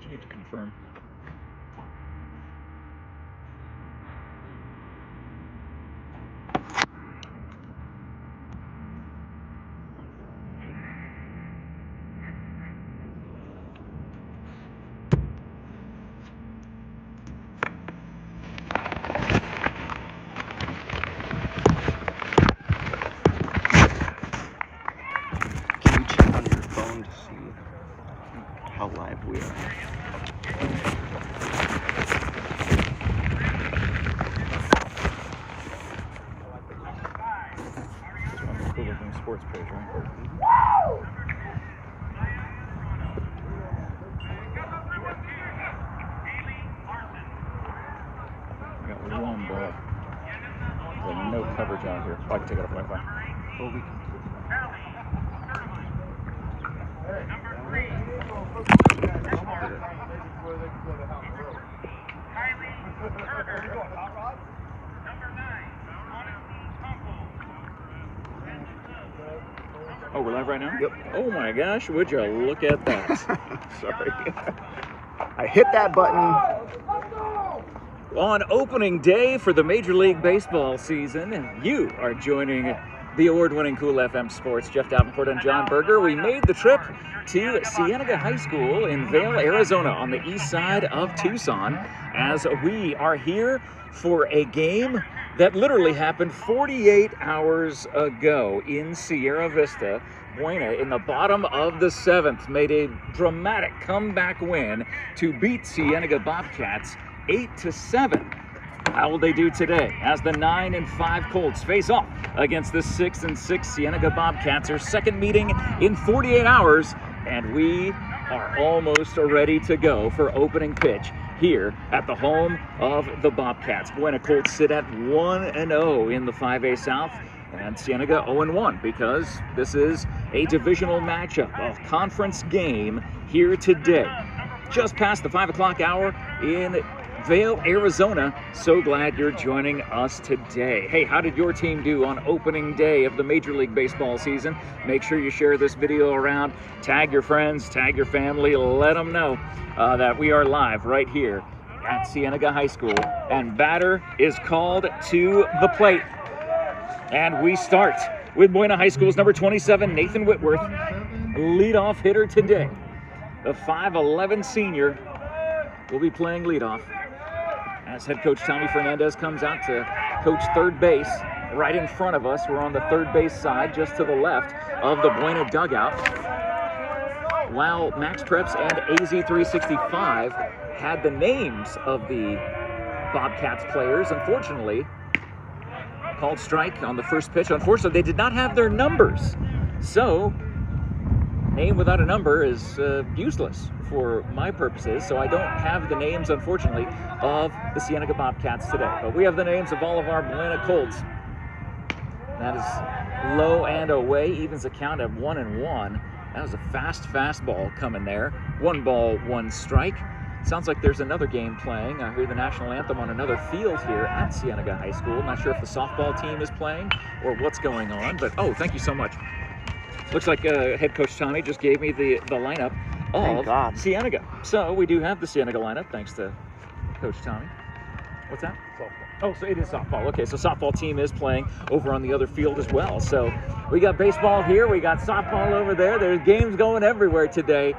Just need to confirm. Can you check on your phone to see how live we are? It's on the Cool Looking Sports page, right? I got one ball. There's no coverage out here. Oh, I can take it off Wi-Fi. Well, we can. Oh, we're live right now? Yep. Oh my gosh, would you look at that? Sorry. I hit that button. On opening day for the Major League Baseball season, you are joining the award-winning Cool FM Sports, Jeff Davenport and John Berger. We made the trip to Cienega High School in Vail, Arizona, on the east side of Tucson, as we are here for a game that literally happened 48 hours ago in Sierra Vista. Buena, in the bottom of the 7th, made a dramatic comeback win to beat Cienega Bobcats 8-7. How will they do today as the 9-5 Colts face off against the 6-6 Cienega Bobcats? Their second meeting in 48 hours, and we are almost ready to go for opening pitch here at the home of the Bobcats. Buena Colts sit at 1-0 in the 5A South, and Cienega 0-1 because this is a divisional matchup, a conference game here today. Just past the 5 o'clock hour in Vail, Arizona. So glad you're joining us today. Hey, how did your team do on opening day of the Major League Baseball season? Make sure you share this video around, tag your friends, tag your family, let them know that we are live right here at Cienega High School. And batter is called to the plate. And we start with Buena High School's number 27, Nathan Whitworth, leadoff hitter today. The 5'11 senior will be playing leadoff as head coach Tommy Fernandez comes out to coach third base right in front of us. We're on the third base side, just to the left of the Buena dugout. While Max Treps and AZ365 had the names of the Bobcats players, unfortunately, called strike on the first pitch. Unfortunately, they did not have their numbers. So, name without a number is useless for my purposes, so I don't have the names, unfortunately, of the Cienega Bobcats today. But we have the names of all of our Buena Colts. That is low and away, evens a count at 1-1. That was a fast fastball coming there. 1 ball, 1 strike. Sounds like there's another game playing. I hear the national anthem on another field here at Cienega High School. Not sure if the softball team is playing or what's going on, but oh, thank you so much. Looks like head coach Tommy just gave me the lineup of Cienega. So we do have the Cienega lineup, thanks to Coach Tommy. What's that? Softball. Oh, so it is softball. Okay, so softball team is playing over on the other field as well. So we got baseball here, we got softball over there. There's games going everywhere today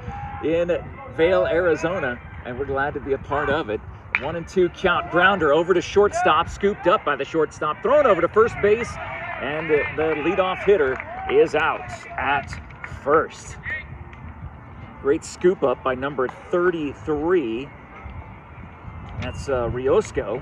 in Vail, Arizona, and we're glad to be a part of it. 1-2 count. Grounder over to shortstop, scooped up by the shortstop, thrown over to first base, and the leadoff hitter is out at first. Great scoop up by number 33. That's Riosco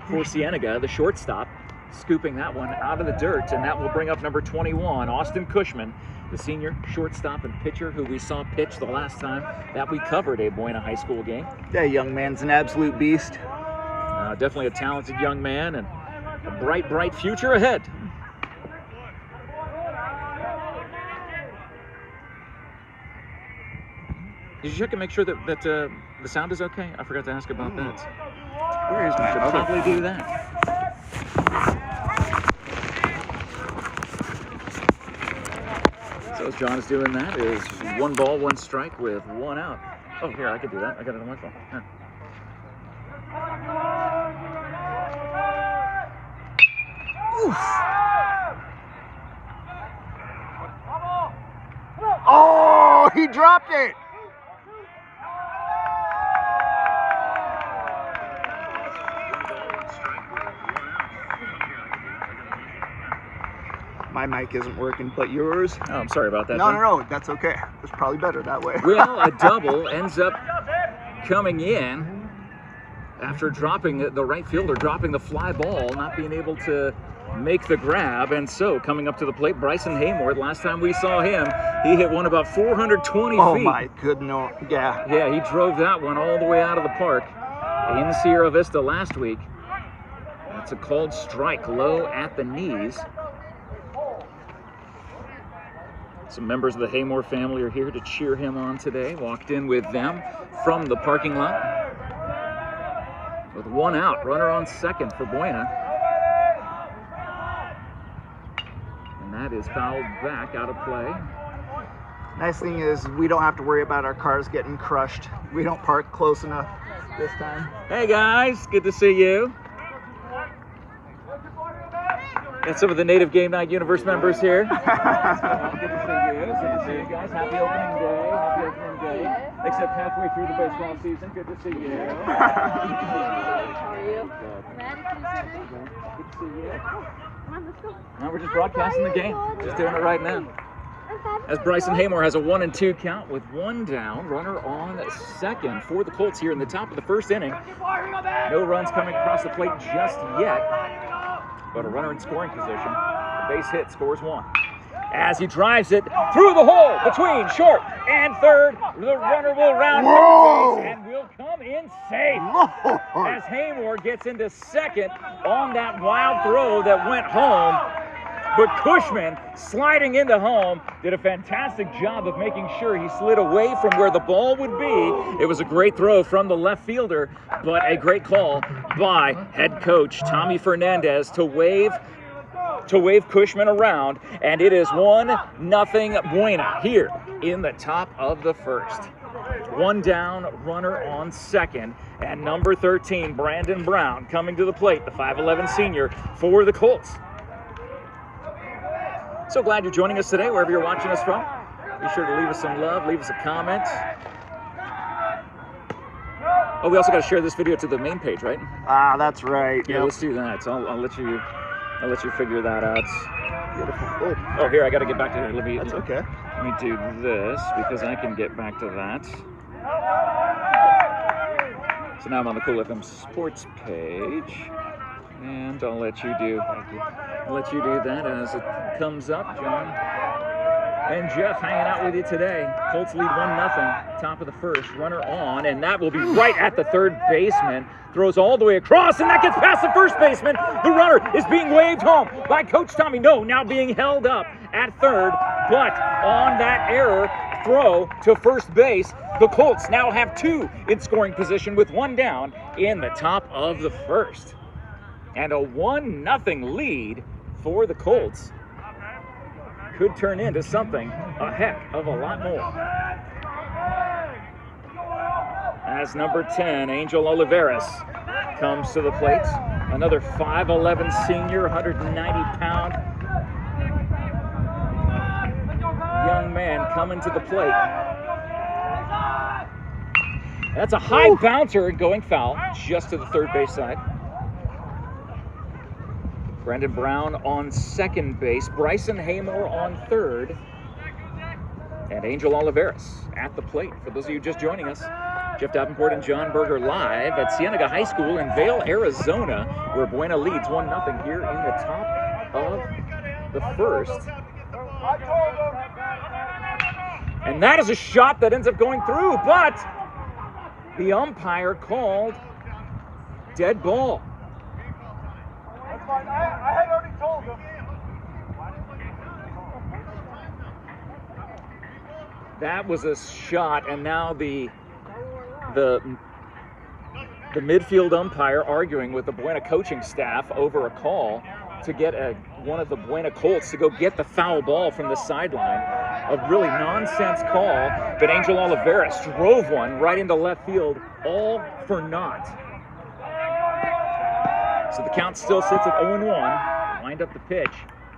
for Cienega, the shortstop, scooping that one out of the dirt, and that will bring up number 21, Austin Cushman, the senior shortstop and pitcher who we saw pitch the last time that we covered a Buena High School game. That young man's an absolute beast. Definitely a talented young man and a bright, bright future ahead. Did you check and make sure that the sound is okay? I forgot to ask about that. Where is my Should other probably phone? do that. So As John's doing that, is 1 ball, 1 strike with 1 out. Oh, here, I could do that. I got it on my phone. Here. Oof. Oh, he dropped it. My mic isn't working, but yours. Oh, I'm sorry about that. No, that's okay. It's probably better that way. Well, a double ends up coming in after dropping the right fielder, dropping the fly ball, not being able to make the grab. And so coming up to the plate, Bryson Haymore. Last time we saw him, he hit one about 420 feet. Oh my goodness, yeah. Yeah, he drove that one all the way out of the park in Sierra Vista last week. That's a called strike, low at the knees. Some members of the Haymore family are here to cheer him on today. Walked in with them from the parking lot. With 1 out, runner on second for Buena. And that is fouled back out of play. Nice thing is we don't have to worry about our cars getting crushed. We don't park close enough this time. Hey guys, good to see you. Got some of the Native Game Night Universe members here. Good to see you. Good to see you guys. Happy opening day. Happy opening day. Except halfway through the baseball season. Good to see you. How are you? Good to see you. Now we're just broadcasting the game. Just doing it right now. As Bryson Haymore has a 1-2 count with 1 down, runner on second for the Colts here in the top of the first inning. No runs coming across the plate just yet, but a runner in scoring position. A base hit, scores 1. As he drives it through the hole between short and third, the runner will round third base and will come in safe. As Haymore gets into second on that wild throw that went home. But Cushman, sliding into home, did a fantastic job of making sure he slid away from where the ball would be. It was a great throw from the left fielder, but a great call by head coach Tommy Fernandez to wave Cushman around, and it is 1-0 Buena here in the top of the first. 1 down, runner on second, and number 13, Brandon Brown, coming to the plate, the 5'11 senior for the Colts. So glad you're joining us today, wherever you're watching us from. Be sure to leave us some love, leave us a comment. Oh, we also got to share this video to the main page, right? Ah, that's right. Yeah, let's do that. So I'll let you figure that out. Beautiful. Oh, here, I got to get back to here. That's okay. Let me do this because I can get back to that. So now I'm on the Cool FM Sports page. And I'll let you do that as it comes up, John. And Jeff hanging out with you today. Colts lead 1-0, top of the first, runner on, and that will be right at the third baseman. Throws all the way across, and that gets past the first baseman. The runner is being waved home by Coach Tommy. No, now being held up at third, but on that error throw to first base, the Colts now have 2 in scoring position with 1 down in the top of the first. And a 1-0 lead for the Colts could turn into something a heck of a lot more. As number 10, Angel Oliveras, comes to the plate. Another 5'11 senior, 190-pound young man coming to the plate. That's a high bouncer going foul just to the third base side. Brandon Brown on second base, Bryson Haymore on third, and Angel Oliveras at the plate. For those of you just joining us, Jeff Davenport and John Berger live at Cienega High School in Vail, Arizona, where Buena leads 1-0 here in the top of the first. And that is a shot that ends up going through, but the umpire called dead ball. I had already told him. That was a shot, and now the midfield umpire arguing with the Buena coaching staff over a call. to get one of the Buena Colts to go get the foul ball from the sideline. A really nonsense call, but Angel Oliveras drove one right into left field, all for naught. So the count still sits at 0-1. Wind up the pitch.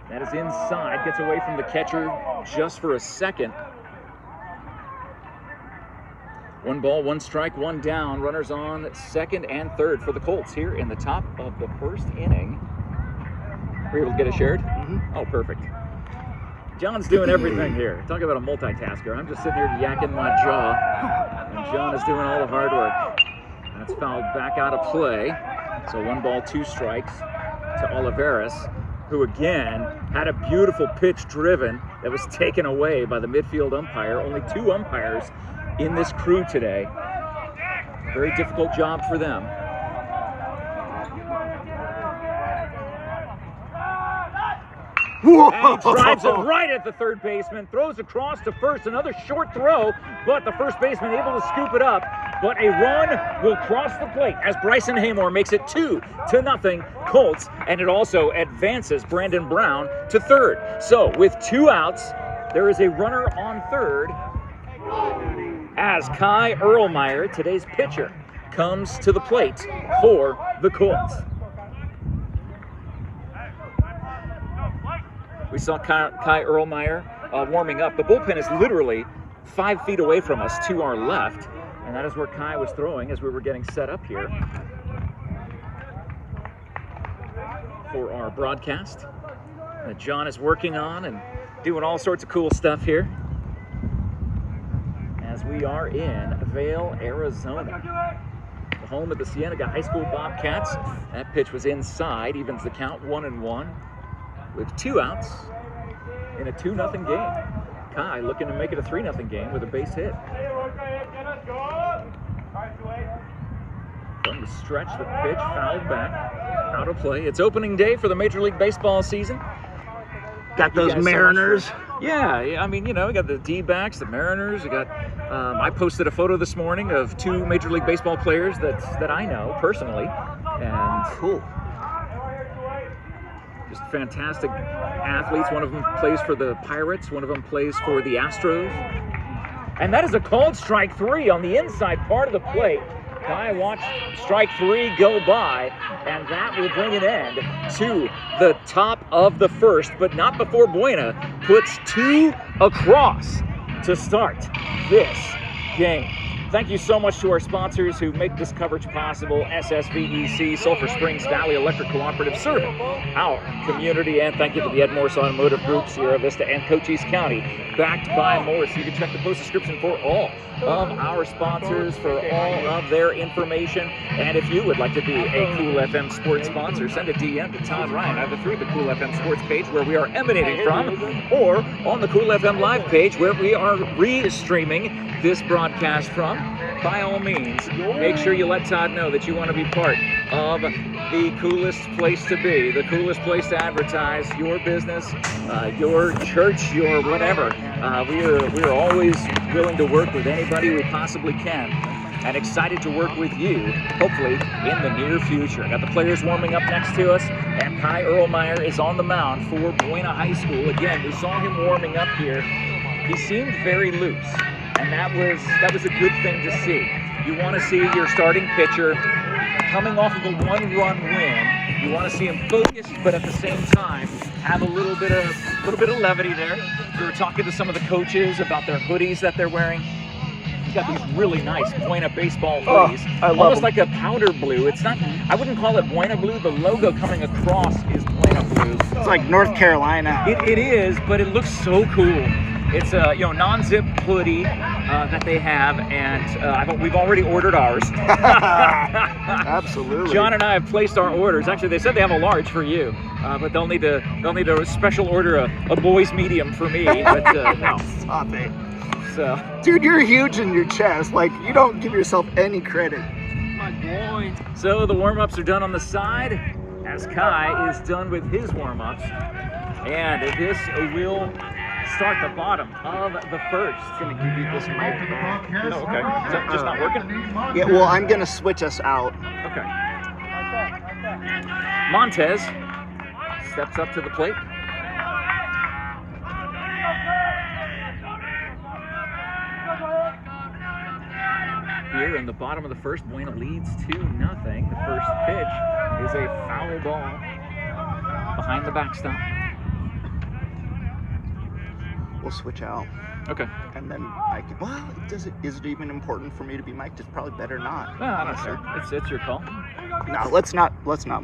That is inside, gets away from the catcher just for a second. 1 ball, 1 strike, 1 down. Runners on second and third for the Colts here in the top of the first inning. Were you able to get it shared? Mm-hmm. Oh, perfect. John's doing everything here. Talk about a multitasker. I'm just sitting here yakking my jaw, and John is doing all the hard work. That's fouled back out of play. So 1 ball, 2 strikes to Oliveras, who again had a beautiful pitch driven that was taken away by the midfield umpire. Only 2 umpires in this crew today. Very difficult job for them. Whoa. And he drives it right at the third baseman, throws across to first, another short throw, but the first baseman able to scoop it up. But a run will cross the plate as Bryson Haymore makes it 2-0 Colts, and it also advances Brandon Brown to third. So with 2 outs, there is a runner on third as Kai Erlmeyer, today's pitcher, comes to the plate for the Colts. We saw Kai Erlmeyer warming up. The bullpen is literally 5 feet away from us to our left, and that is where Kai was throwing as we were getting set up here for our broadcast that John is working on and doing all sorts of cool stuff here as we are in Vail, Arizona, the home of the Cienega High School Bobcats. That pitch was inside, evens the count 1-1 with 2 outs in a 2-0 game. Kai looking to make it a 3-0 game with a base hit. From the stretch, the pitch fouled back, out of play. It's opening day for the Major League Baseball season. Got those Mariners. Yeah, I mean, you know, we got the D-backs, the Mariners. We got. I posted a photo this morning of 2 Major League Baseball players that I know personally, and Cool. just fantastic athletes. One of them plays for the Pirates. One of them plays for the Astros. And that is a called strike 3 on the inside part of the plate. Kai watched strike 3 go by, and that will bring an end to the top of the first, but not before Buena puts 2 across to start this game. Thank you so much to our sponsors who make this coverage possible: SSVEC, Sulphur Springs Valley Electric Cooperative, serving our community. And thank you to the Ed Morris Automotive Group, Sierra Vista, and Cochise County, backed by Morris. You can check the post description for all of our sponsors for all of their information. And if you would like to be a Cool FM Sports sponsor, send a DM to Todd Ryan, either through the Cool FM Sports page where we are emanating from, or on the Cool FM Live page where we are re-streaming this broadcast from. By all means, make sure you let Todd know that you want to be part of the coolest place to be, the coolest place to advertise your business, your church, your whatever. We are always willing to work with anybody we possibly can, and excited to work with you, hopefully in the near future. Got the players warming up next to us, and Kai Erlmeyer is on the mound for Buena High School. Again, we saw him warming up here. He seemed very loose, and that was a good thing to see. You want to see your starting pitcher coming off of a 1-run win. You want to see him focused, but at the same time have a little bit of levity there. We were talking to some of the coaches about their hoodies that they're wearing. You got these really nice Buena baseball hoodies, I love almost them. like a powder blue. It's not. I wouldn't call it Buena blue. The logo coming across is Buena blue. It's like North Carolina. It is, but it looks so cool. It's a non-zip hoodie that they have, and we've already ordered ours. Absolutely. John and I have placed our orders. Actually, they said they have a large for you, but they'll need to special order a boy's medium for me. But no. Stop it. So, Dude, you're huge in your chest. Like, you don't give yourself any credit. my boy. So the warm-ups are done on the side, as Kai is done with his warm-ups, and this will start the bottom of the first. I'm gonna give you this microphone. Oh, okay. Is that just not working? Yeah, well, I'm gonna switch us out. Okay. Montez steps up to the plate. Here in the bottom of the first, Buena leads 2-0. The first pitch is a foul ball behind the backstop. We'll switch out. Okay. And then I can, well, is it even important for me to be mic'd? It's probably better not. No, I'm not sure. It's your call. No, let's not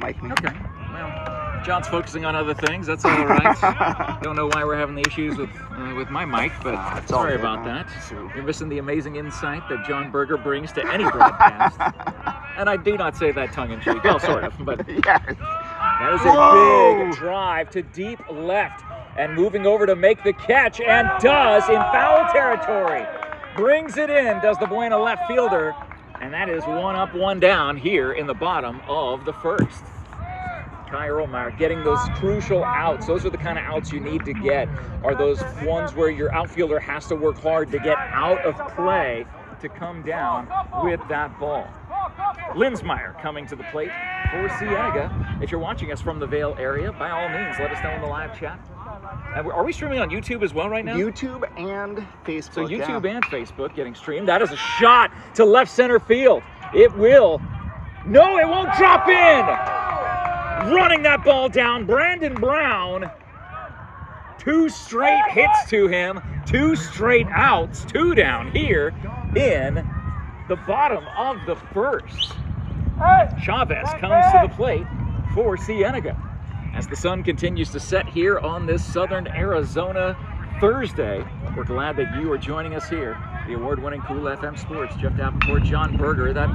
mic me. Okay. Well, John's focusing on other things. That's all right. Don't know why we're having the issues with my mic, but sorry about that. You're missing the amazing insight that John Berger brings to any broadcast. And I do not say that tongue-in-cheek. Well, sort of, but Yeah. that is a big drive to deep left. And moving over to make the catch, and does in foul territory. Brings it in, does the Buena left fielder. And that is 1 up, 1 down here in the bottom of the first. Kai Erlmeyer getting those crucial outs. Those are the kind of outs you need to get, are those ones where your outfielder has to work hard to get out of play to come down with that ball. Linsmeyer coming to the plate for Cienega. If you're watching us from the Vail area, by all means, let us know in the live chat. Are we streaming on YouTube as well right now? YouTube and Facebook. So YouTube and Facebook getting streamed. That is a shot to left center field. It will. No, it won't drop in. Running that ball down, Brandon Brown. 2 straight hits to him. 2 straight outs. 2 down here in the bottom of the first. Chavez comes to the plate for Cienega. As the sun continues to set here on this southern Arizona Thursday, we're glad that you are joining us here. The award-winning Cool FM Sports, Jeff Davenport, John Berger. That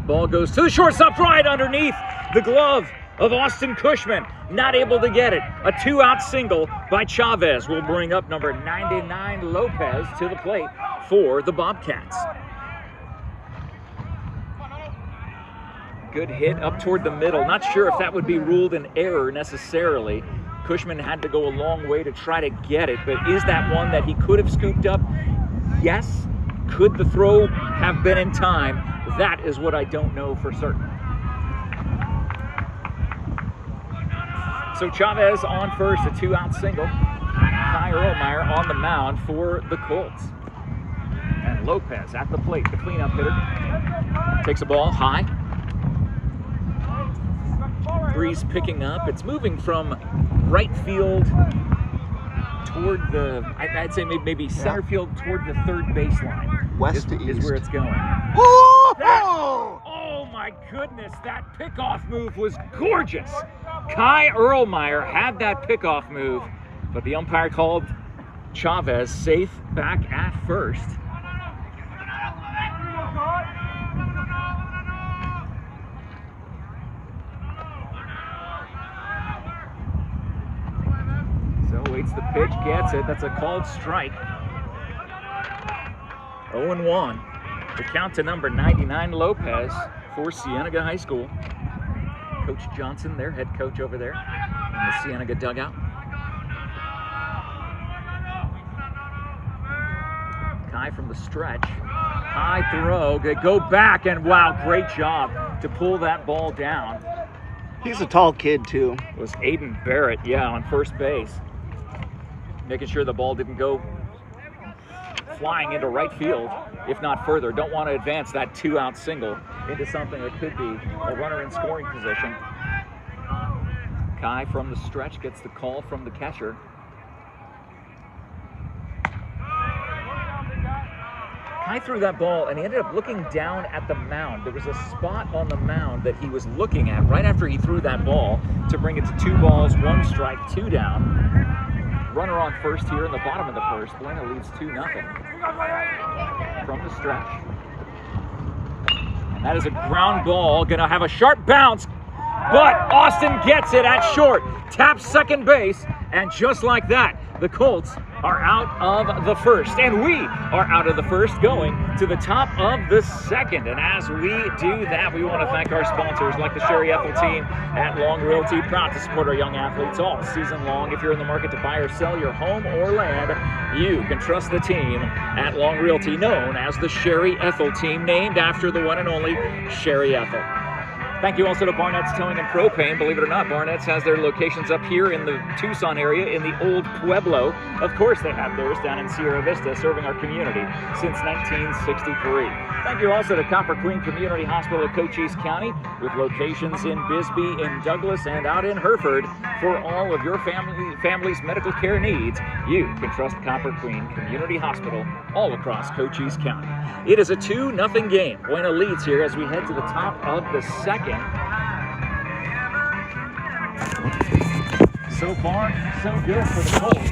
ball goes to the shortstop right underneath the glove of Austin Cushman. Not able to get it. A 2-out single by Chavez will bring up number 99 Lopez to the plate for the Bobcats. Good hit up toward the middle. Not sure if that would be ruled an error necessarily. Cushman had to go a long way to try to get it, but is that one that he could have scooped up? Yes. Could the throw have been in time? That is what I don't know for certain. So Chavez on first, a 2-out single. Kai Erlmeyer on the mound for the Colts. And Lopez at the plate, the cleanup hitter. Takes a ball high. Breeze picking up. It's moving from right field toward the, I'd say maybe center field toward the third baseline. West to east. Is where it's going. Oh! Oh my goodness, that pickoff move was gorgeous. Kai Erlmeyer had that pickoff move, but the umpire called Chavez safe back at first. Waits the pitch, gets it. That's a called strike. 0-1. The count to number 99 Lopez for Cienega High School. Coach Johnson, their head coach over there in the Cienega dugout. Kai from the stretch. High throw. They go back, and wow, great job to pull that ball down. He's a tall kid, too. It was Aiden Barrett, yeah, on first base. Making sure the ball didn't go flying into right field, if not further. Don't want to advance that 2-out single into something that could be a runner in scoring position. Kai from the stretch gets the call from the catcher. Kai threw that ball, and he ended up looking down at the mound. There was a spot on the mound that he was looking at right after he threw that ball to bring it to 2 balls, 1 strike, 2 down. Runner on first here in the bottom of the first. Buena leads 2-0 from the stretch. And that is a ground ball, gonna have a sharp bounce, but Austin gets it at short, taps second base, and just like that, the Colts are out of the first, and we are out of the first, going to the top of the second. And as we do that, we want to thank our sponsors like the Sherry Ethel team at Long Realty, proud to support our young athletes all season long. If you're in the market to buy or sell your home or land, you can trust the team at Long Realty, known as the Sherry Ethel team, named after the one and only Sherry Ethel. Thank you also to Barnett's Towing and Propane. Believe it or not, Barnett's has their locations up here in the Tucson area in the Old Pueblo. Of course, they have theirs down in Sierra Vista, serving our community since 1963. Thank you also to Copper Queen Community Hospital of Cochise County, with locations in Bisbee, in Douglas, and out in Hereford. For all of your family's medical care needs, you can trust Copper Queen Community Hospital all across Cochise County. It is a 2-0 game. Buena leads here as we head to the top of the second. So far, so good for the Colts.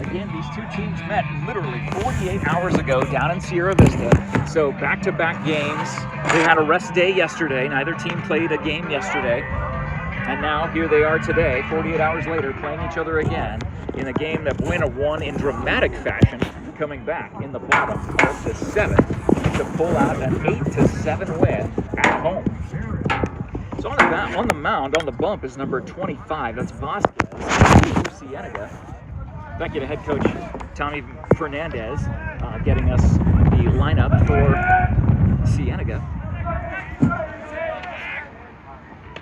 Again, these two teams met literally 48 hours ago down in Sierra Vista. So back-to-back games. They had a rest day yesterday. Neither team played a game yesterday. And now here they are today, 48 hours later, playing each other again in a game that Buena won in dramatic fashion, coming back in the bottom of the 7th to pull out an 8-7 win at home. So on the mound, on the bump, is number 25. That's Vasquez for Cienega. Thank you to head coach Tommy Fernandez getting us the lineup for Cienega.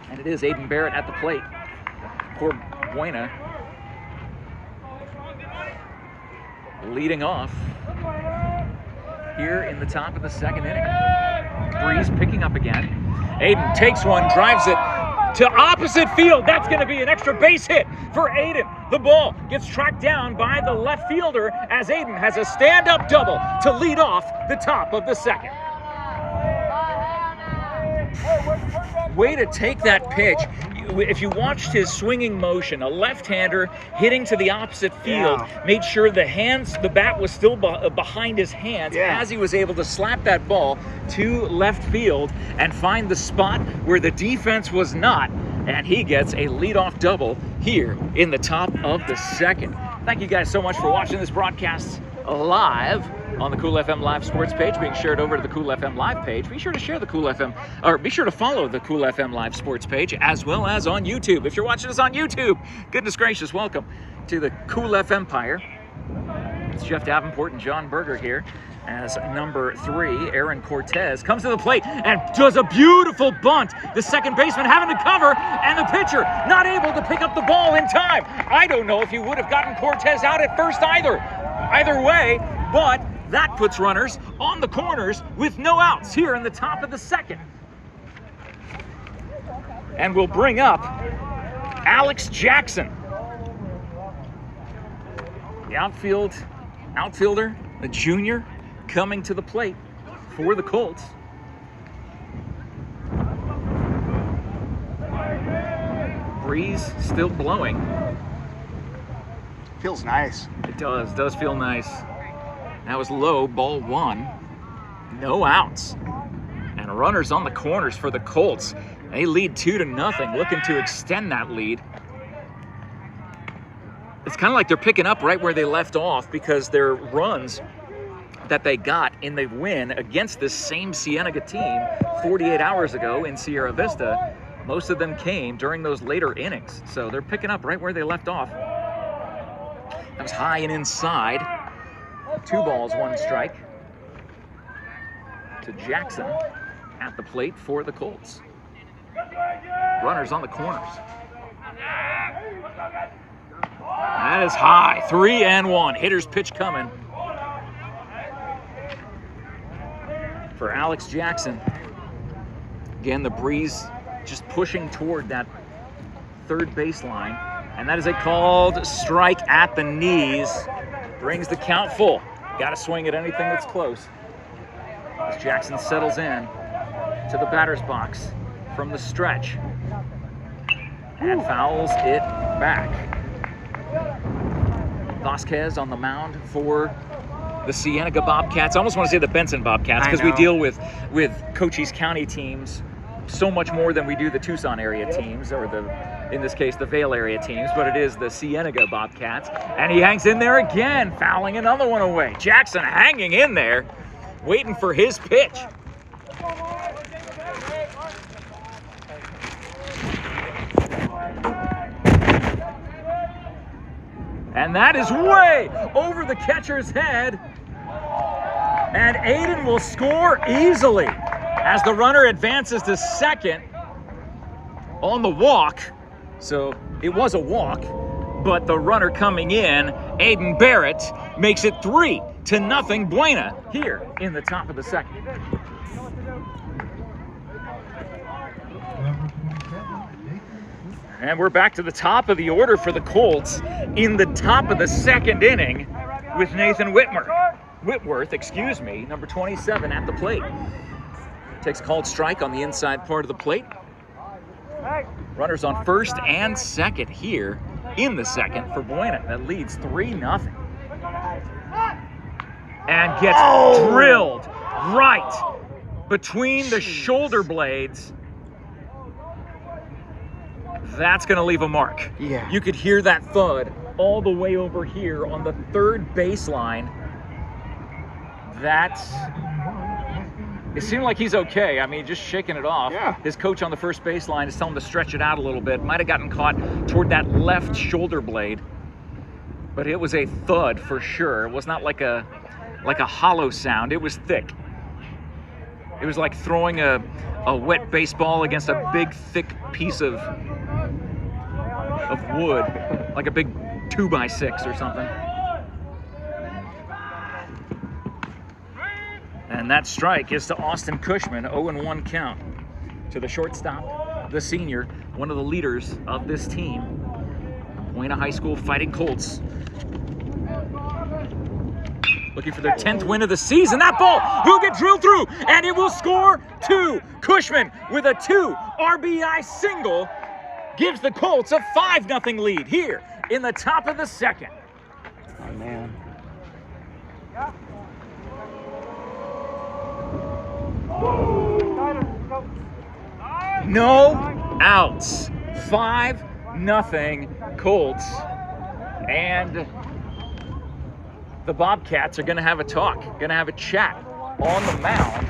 And it is Aiden Barrett at the plate for Buena. Leading off here in the top of the second inning. Breeze picking up again. Aiden takes one, drives it to opposite field. That's going to be an extra base hit for Aiden. The ball gets tracked down by the left fielder as Aiden has a stand-up double to lead off the top of the second. Way to take that pitch. If you watched his swinging motion, a left-hander hitting to the opposite field, made sure the bat was still behind his hands as he was able to slap that ball to left field and find the spot where the defense was not, and he gets a leadoff double here in the top of the second. Thank you guys so much for watching this broadcast live on the Cool FM Live Sports page, being shared over to the Cool FM Live page. Be sure to share the Cool FM, or be sure to follow the Cool FM Live Sports page, as well as on YouTube. If you're watching us on YouTube, goodness gracious, welcome to the Cool F Empire. It's Jeff Davenport and John Berger here as number 3, Aaron Cortez, comes to the plate and does a beautiful bunt. The second baseman having to cover, and the pitcher not able to pick up the ball in time. I don't know if he would have gotten Cortez out at first either way, but that puts runners on the corners with no outs here in the top of the second. And we'll bring up Alex Jackson, the outfielder, a junior, coming to the plate for the Colts. Breeze still blowing. Feels nice. It does feel nice. That was low, ball 1. No outs. And runners on the corners for the Colts. They lead 2-0, looking to extend that lead. It's kind of like they're picking up right where they left off, because their runs that they got in the win against this same Cienega team 48 hours ago in Sierra Vista, most of them came during those later innings. So they're picking up right where they left off. That was high and inside. 2 balls, 1 strike to Jackson at the plate for the Colts. Runners on the corners. That is high. 3-1. Hitter's pitch coming for Alex Jackson. Again, the breeze just pushing toward that third baseline. And that is a called strike at the knees. Brings the count full. Got to swing at anything that's close. As Jackson settles in to the batter's box from the stretch and fouls it back. Vasquez on the mound for the Cienega Bobcats. I almost want to say the Benson Bobcats, because we deal with Cochise County teams so much more than we do the Tucson area teams, or in this case, the Vail area teams, but it is the Cienega Bobcats. And he hangs in there again, fouling another one away. Jackson hanging in there, waiting for his pitch. And that is way over the catcher's head. And Aiden will score easily as the runner advances to second. on the walk. So it was a walk, but the runner coming in, Aiden Barrett, makes it 3-0 Buena here in the top of the second. And we're back to the top of the order for the Colts in the top of the second inning with Nathan Whitworth, number 27 at the plate. Takes a called strike on the inside part of the plate. Runners on first and second here in the second for Buena. That leads 3-0. And gets drilled right between the shoulder blades. That's going to leave a mark. Yeah. You could hear that thud all the way over here on the third baseline. It seemed like he's okay. I mean, just shaking it off. Yeah. His coach on the first baseline is telling him to stretch it out a little bit. Might have gotten caught toward that left shoulder blade. But it was a thud for sure. It was not like a hollow sound. It was thick. It was like throwing a wet baseball against a big, thick piece of wood, like a big 2x6 or something. And that strike is to Austin Cushman, 0-1 count to the shortstop, the senior, one of the leaders of this team. Buena High School Fighting Colts looking for their 10th win of the season. That ball will get drilled through, and it will score 2. Cushman with a 2 RBI single gives the Colts a 5-0 lead here in the top of the second. Oh, man. No outs. 5-0 Colts. And the Bobcats are going to have a talk, going to have a chat on the mound.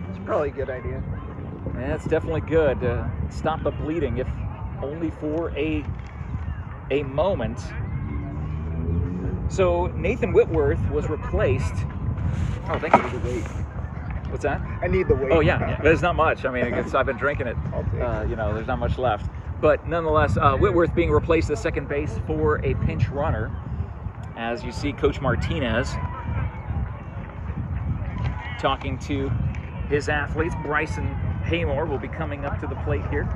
It's probably a good idea. Yeah, it's definitely good to stop the bleeding, if only for a moment. So Nathan Whitworth was replaced. Oh, thank you for the wait. What's that? I need the weight. Oh yeah, there's not much. I mean, I've been drinking it. There's not much left. But nonetheless, Whitworth being replaced at second base for a pinch runner. As you see, Coach Martinez talking to his athletes. Bryson Haymore will be coming up to the plate here.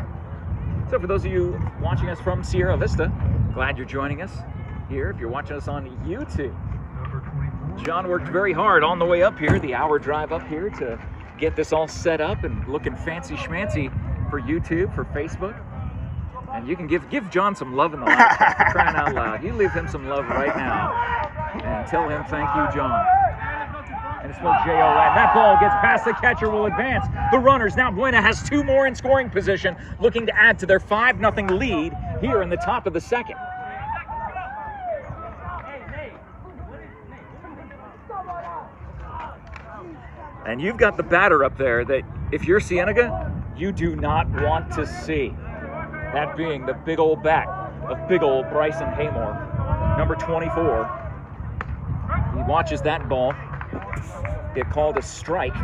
So for those of you watching us from Sierra Vista, glad you're joining us here. If you're watching us on YouTube, John worked very hard on the way up here, the hour drive up here, to get this all set up and looking fancy schmancy for YouTube, for Facebook. And you can give John some love in the live chat, for crying out loud. You leave him some love right now and tell him thank you, John. And it's spelled J-O-N. That ball gets past the catcher, will advance. The runners, now Buena has 2 more in scoring position, looking to add to their 5-0 lead here in the top of the second. And you've got the batter up there that, if you're Cienega, you do not want to see. That being the big old bat of big old Bryson Haymore, number 24. He watches that ball get called a strike.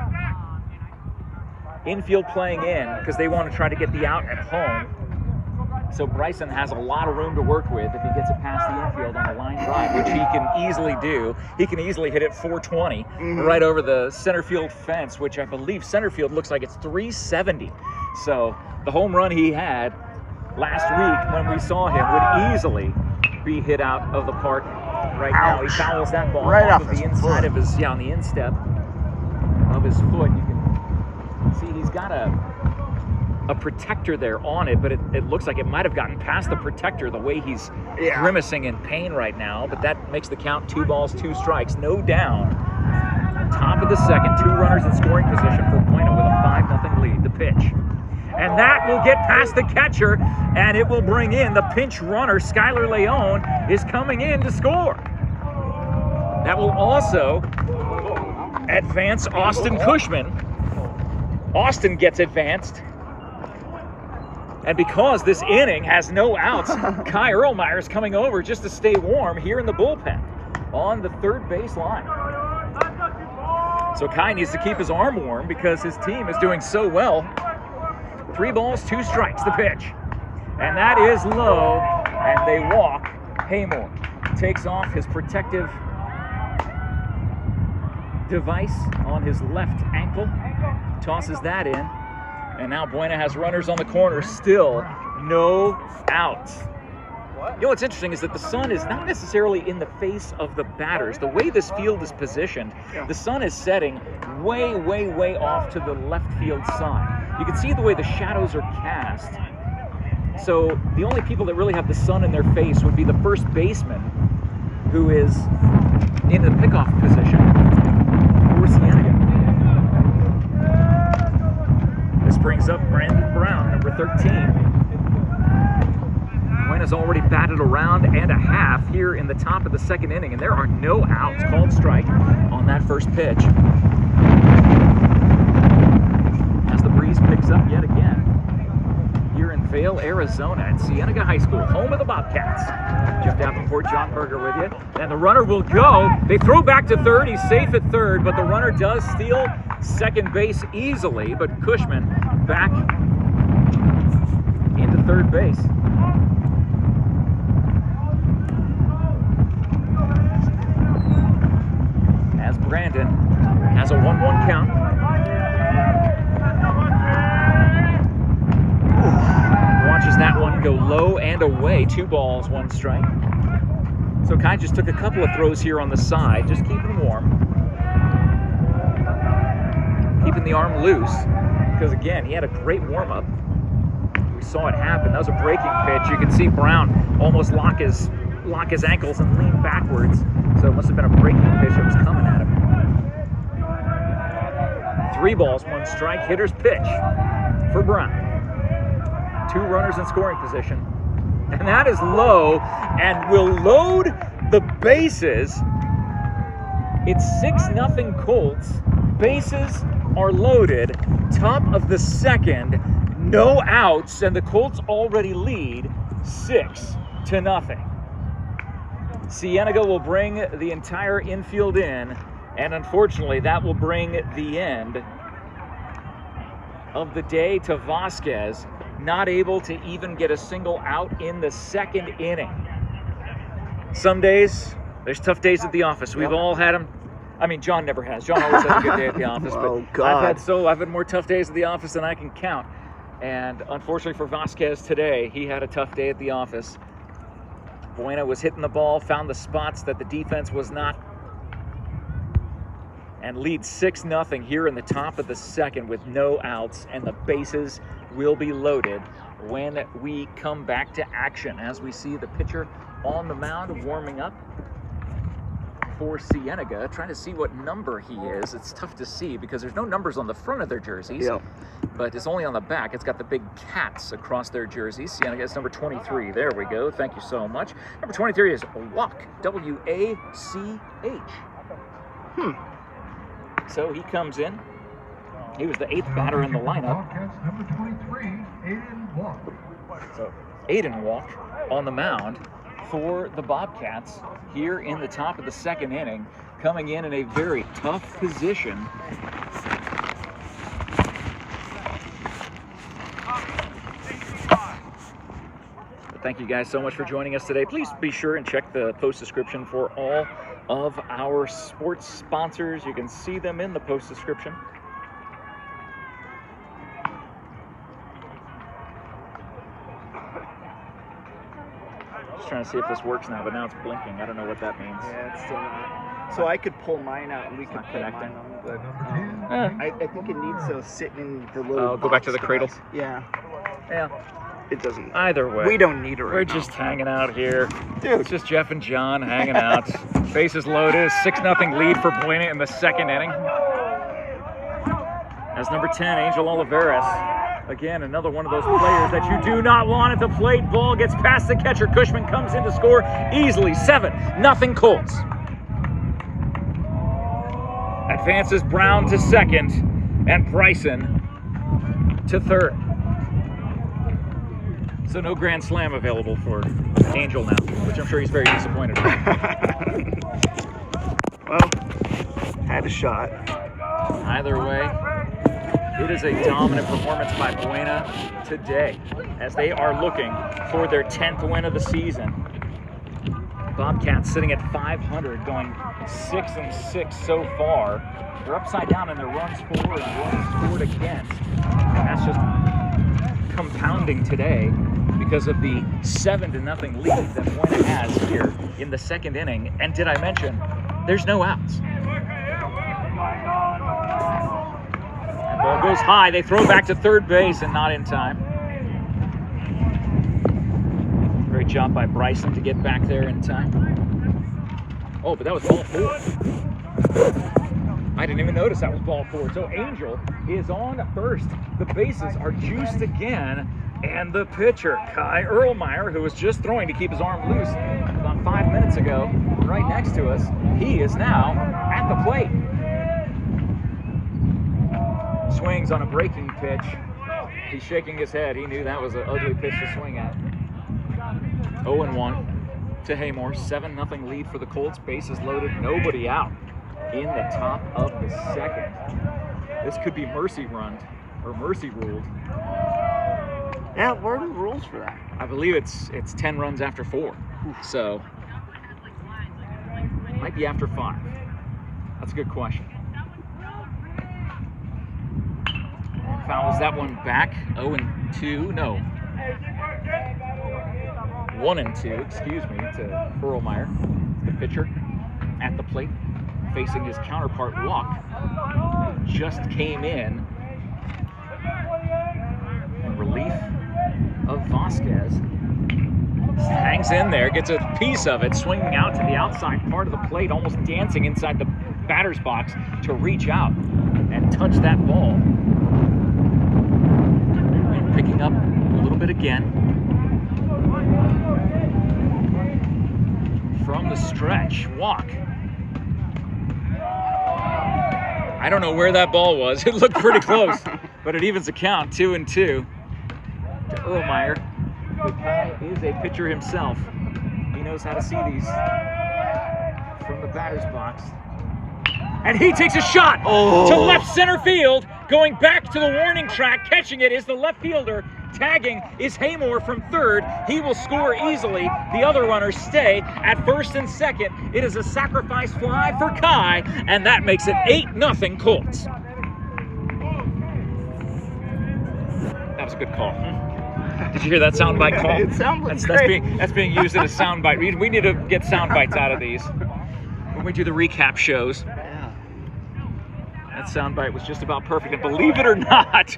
Infield playing in because they want to try to get the out at home. So Bryson has a lot of room to work with if he gets it past the infield on a line drive, which he can easily do. He can easily hit it 420 right over the center field fence, which I believe center field looks like it's 370. So the home run he had last week when we saw him would easily be hit out of the park right now. He fouls that ball right off off of the inside of his, on the instep of his foot. You can see he's got a protector there on it, but it looks like it might have gotten past the protector the way he's grimacing in pain right now. But that makes the count 2 balls, 2 strikes, no down. Top of the second, 2 runners in scoring position for Buena with a 5-0 lead. The pitch. And that will get past the catcher, and it will bring in the pinch runner. Skylar Leone is coming in to score. That will also advance Austin Cushman. Austin gets advanced. And because this inning has no outs, Kai Erlmeyer is coming over just to stay warm here in the bullpen on the third base line. So Kai needs to keep his arm warm because his team is doing so well 3 balls, 2 strikes, the pitch. And that is low, and they walk. Haymore takes off his protective device on his left ankle, tosses that in, and now Buena has runners on the corner, still no outs. You know what's interesting is that the sun is not necessarily in the face of the batters. The way this field is positioned, the sun is setting way, way, way off to the left field side. You can see the way the shadows are cast. So the only people that really have the sun in their face would be the first baseman, who is in the pickoff position for Cienega. This brings up Brandon Brown, number 13. Buena's already batted a round and a half here in the top of the second inning, and there are no outs. Called strike on that first pitch. As the breeze picks up yet again here in Vail, Arizona at Cienega High School, home of the Bobcats. Jeff Davenport, John Berger with you. And the runner will go. They throw back to third. He's safe at third, but the runner does steal second base easily, but Cushman back into third base. As Brandon has a 1-1 count. Watches that one go low and away. 2 balls, 1 strike. So Kai just took a couple of throws here on the side, just keeping warm. Keeping the arm loose, because again, he had a great warm-up. We saw it happen. That was a breaking pitch. You can see Brown almost lock his ankles and lean backwards. So it must have been a breaking pitch that was coming at him. 3 balls, 1 strike. Hitter's pitch for Brown. 2 runners in scoring position. And that is low and will load the bases. It's 6-0 Colts. Bases are loaded. Top of the second. No outs, and the Colts already lead 6-0. Cienega will bring the entire infield in, and unfortunately that will bring the end of the day to Vasquez, not able to even get a single out in the second inning. Some days, there's tough days at the office. We've all had them. I mean, John never has. John always has a good day at the office, but I've had more tough days at the office than I can count. And unfortunately for Vasquez today, he had a tough day at the office. Buena was hitting the ball, found the spots that the defense was not, and leads 6-0 here in the top of the second with no outs, and the bases will be loaded when we come back to action, as we see the pitcher on the mound warming up for Cienega, trying to see what number he is. It's tough to see because there's no numbers on the front of their jerseys, but it's only on the back. It's got the big cats across their jerseys. Cienega is number 23. There we go. Thank you so much. Number 23 is Wach, W-A-C-H. So he comes in. He was the 8th batter in the lineup. Number 23, Aiden Wach. So Aiden Wach on the mound for the Bobcats here in the top of the second inning, coming in a very tough position. Thank you guys so much for joining us today. Please be sure and check the post description for all of our sports sponsors. You can see them in the post description. Just trying to see if this works now, but now it's blinking. I don't know what that means. Yeah, it's still not. So I could pull mine out and we could pull mine on, but I think it needs to sit in the little go back to the cradle. Yeah. It doesn't. Either way, we don't need it right We're now. just hanging out here. Dude. It's just Jeff and John hanging out. Bases loaded. 6-0 lead for Buena in the second inning. As number 10, Angel Oliveras. Again, another one of those players that you do not want at the plate. Ball gets past the catcher. Cushman comes in to score easily. 7-0 Colts. Advances Brown to second and Bryson to third. So no grand slam available for Angel now, which I'm sure he's very disappointed about. Well, had a shot. Either way, It is a dominant performance by Buena today as they are looking for their 10th win of the season. Bobcats sitting at 500, going 6-6 so far. They're upside down in their runs for and runs scored against. And that's just compounding today because of the 7-0 lead that Buena has here in the second inning. And did I mention, there's no outs. That ball goes high. They throw back to third base and not in time. Great job by Bryson to get back there in time. Oh, but that was ball 4. I didn't even notice that was ball 4. So Angel is on first. The bases are juiced again. And the pitcher, Kai Erlmeyer, who was just throwing to keep his arm loose about 5 minutes ago, right next to us, he is now at the plate. Swings on a breaking pitch. He's shaking his head. He knew that was an ugly pitch to swing at. 0-1 to Haymore. 7-0 lead for the Colts. Bases loaded, nobody out in the top of the second. This could be mercy ruled. Yeah, what are the rules for that? I believe it's 10 runs after 4. So might be after 5. That's a good question. Fouls that one back. 0-2. No. 1-2, excuse me, to Erlmeyer, the pitcher at the plate, facing his counterpart Walk. Just came in relief of Vasquez. Hangs in there, gets a piece of it, swinging out to the outside part of the plate, almost dancing inside the batter's box to reach out and touch that ball. And picking up a little bit again. From the stretch, Walk. I don't know where that ball was. It looked pretty close, but it evens the count, 2-2 to Erlmeyer. The guy is a pitcher himself. He knows how to see these from the batter's box. And he takes a shot to left center field, going back to the warning track. Catching it is the left fielder. Tagging is Haymore from third. He will score easily. The other runners stay at first and second. It is a sacrifice fly for Kai, and that makes it 8-0 Colts. That was a good call. Did you hear that soundbite call? It sounds like that's being used in a soundbite. We need to get soundbites out of these when we do the recap shows. That soundbite was just about perfect, and believe it or not,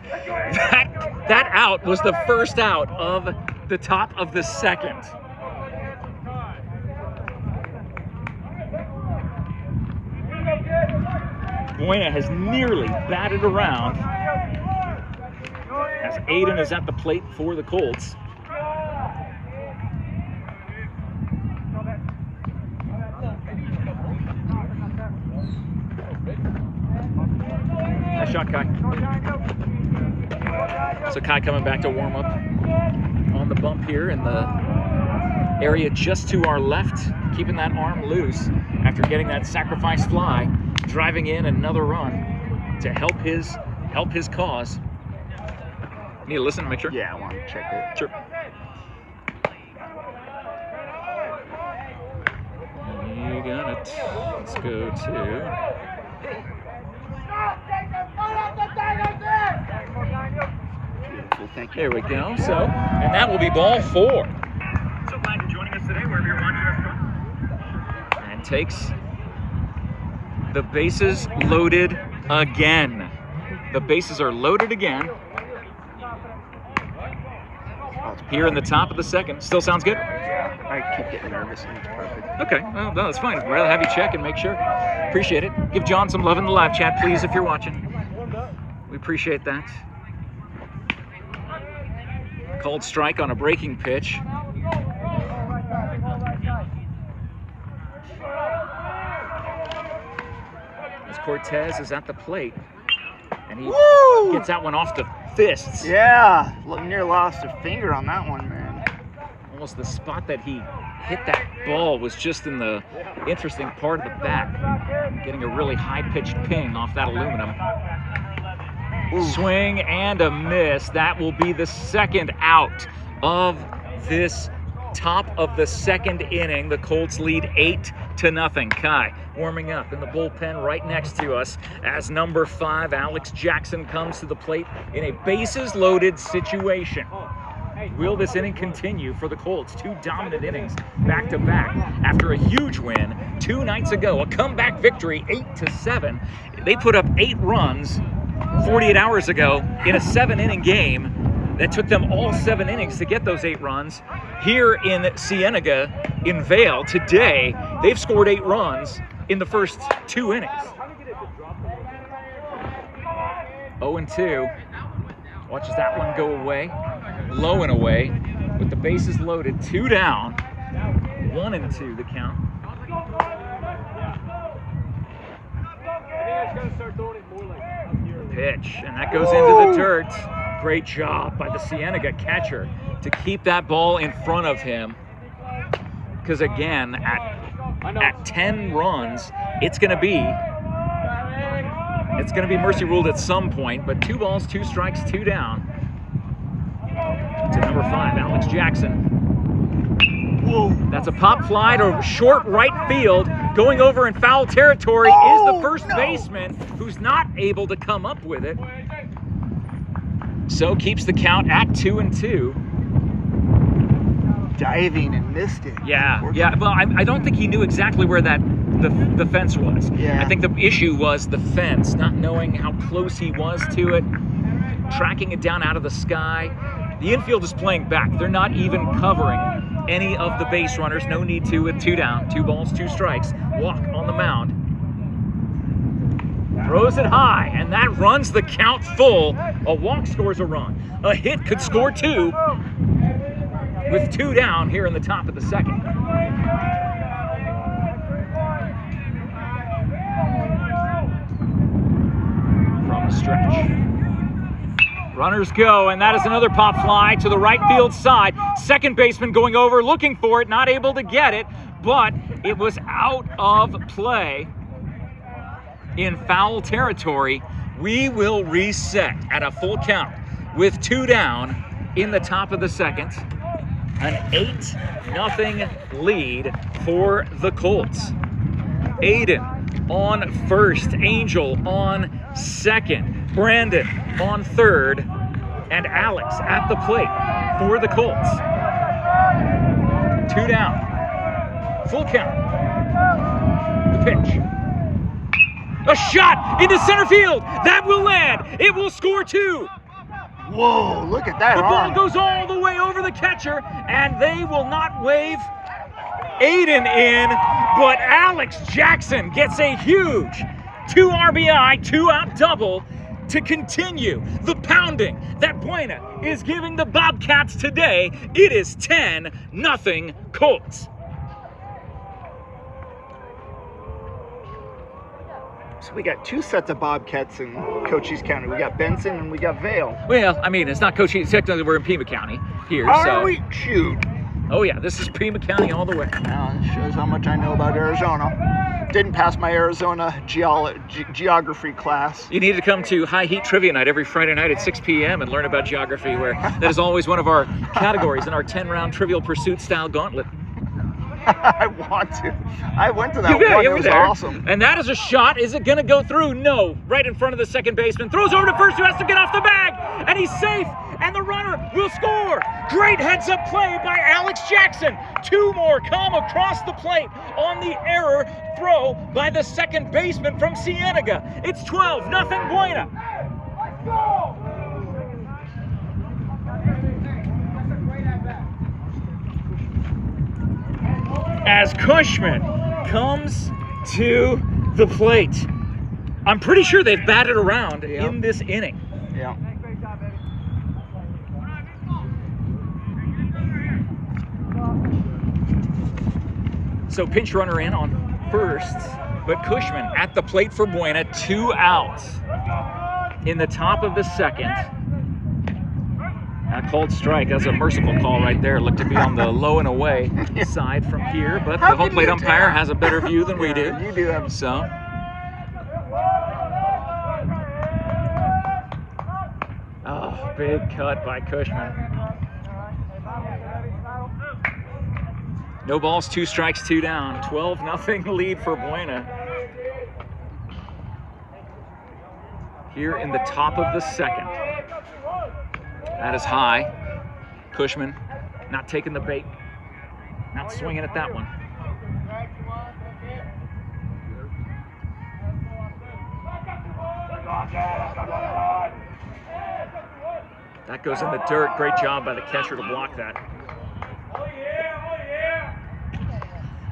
that out was the first out of the top of the second. Buena has nearly batted around as Aiden is at the plate for the Colts. Nice shot, Kai. So Kai coming back to warm up on the bump here in the area just to our left, keeping that arm loose after getting that sacrifice fly, driving in another run to help his cause. Need to listen, make sure? Yeah, I want to check it. Sure. You got it. Let's go to... Thank you. There we go. So, and that will be ball 4. So glad you're joining us today, wherever you're watching us from. And takes the bases loaded again. The bases are loaded again. Here in the top of the second. Still sounds good? Yeah, I keep getting nervous and it's perfect. Okay, well, that's fine. I'd rather have you check and make sure. Appreciate it. Give John some love in the live chat, please, if you're watching. We appreciate that. Called strike on a breaking pitch. As Cortez is at the plate, and he gets that one off the fists. Yeah, near lost a finger on that one, man. Almost the spot that he hit that ball was just in the interesting part of the bat. Getting a really high-pitched ping off that aluminum. Swing and a miss. That will be the second out of this top of the second inning. The Colts lead 8-0. Kai warming up in the bullpen right next to us as number 5, Alex Jackson, comes to the plate in a bases loaded situation. Will this inning continue for the Colts? 2 dominant innings back to back after a huge win 2 nights ago. A comeback victory, 8-7. They put up 8 runs 48 hours ago in a 7-inning game that took them all 7 innings to get those 8 runs. Here in Cienega, in Vail, today, they've scored 8 runs in the first 2 innings. 0-2. Watches that one go away. Low and away with the bases loaded. 2 down. 1-2 the count. Pitch, and that goes into the dirt. Great job by the Cienega catcher to keep that ball in front of him. Because again, at 10 runs, it's going to be mercy ruled at some point. But 2 balls, 2 strikes, 2 down. To number 5, Alex Jackson. Whoa, that's a pop fly to short right field. Going over in foul territory is the first baseman, who's not able to come up with it. So keeps the count at 2-2. Diving and missed it. Yeah. Well, I don't think he knew exactly where the fence was. Yeah. I think the issue was the fence, not knowing how close he was to it, tracking it down out of the sky. The infield is playing back. They're not even covering any of the base runners. No need to with 2 down, 2 balls, 2 strikes. Walk on the mound. Throws it high, and that runs the count full. A walk scores a run. A hit could score 2 with 2 down here in the top of the second. From the stretch. Runners go, and that is another pop fly to the right field side. Second baseman going over, looking for it, not able to get it, but it was out of play in foul territory. We will reset at a full count with 2 down in the top of the second. An 8-0 lead for the Colts. Aiden on first, Angel on second, Brandon on third, and Alex at the plate for the Colts. 2 down. Full count. The pitch. A shot into center field. That will land. It will score 2. Whoa, look at that. The ball goes all the way over the catcher, and they will not wave Aiden in, but Alex Jackson gets a huge 2 RBI, 2-out double to continue the pounding that Buena is giving the Bobcats today. It is 10-0 Colts. So we got 2 sets of Bobcats in Cochise County. We got Benson and we got Vail. Well, I mean, it's not Cochise. Technically, we're in Pima County here. Are we? Shoot. Oh, yeah, this is Pima County all the way. Now, it shows how much I know about Arizona. Didn't pass my Arizona geography class. You need to come to High Heat Trivia Night every Friday night at 6 p.m. and learn about geography, where that is always one of our categories in our 10-round Trivial Pursuit style gauntlet. I want to. I went to that one. It was awesome. And that is a shot. Is it going to go through? No. Right in front of the second baseman. Throws over to first, who has to get off the bag. And he's safe. And the runner will score. Great heads-up play by Alex Jackson. 2 more come across the plate on the error throw by the second baseman from Cienega. It's 12-0 Buena. Let's go. As Cushman comes to the plate. I'm pretty sure they've batted around in this inning. Yeah. So pinch runner in on first, but Cushman at the plate for Buena, 2 outs in the top of the second. A called strike. That's a merciful call right there. Looked to be on the low and away side from here, but the home plate umpire has a better view than we do. You do have. So Big cut by Cushman. No balls, 2 strikes, 2 down. 12-0 lead for Buena. Here in the top of the second. That is high. Cushman not taking the bait. Not swinging at that one. That goes in the dirt. Great job by the catcher to block that.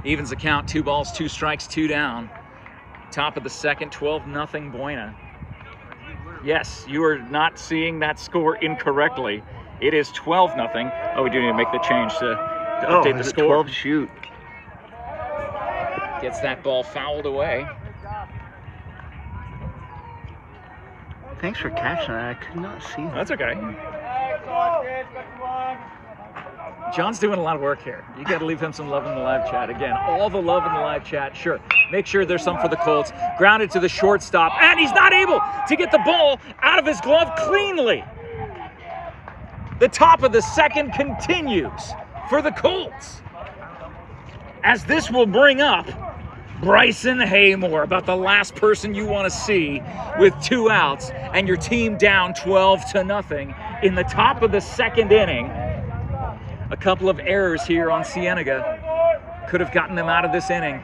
Evens the count, 2 balls, 2 strikes, 2 down. Top of the second, 12-0 Buena. Yes, you are not seeing that score incorrectly. It is 12-0. Oh, we do need to make the change to update the score. 12 shoot. Gets that ball fouled away. Thanks for catching that. I could not see that. That's okay. John's doing a lot of work here. You got to leave him some love in the live chat. Again, all the love in the live chat. Sure. Make sure there's some for the Colts. Grounded to the shortstop, and he's not able to get the ball out of his glove cleanly. The top of the second continues for the Colts, as this will bring up Bryson Haymore, about the last person you want to see with 2 outs and your team down 12-0 in the top of the second inning. A couple of errors here on Cienega could have gotten them out of this inning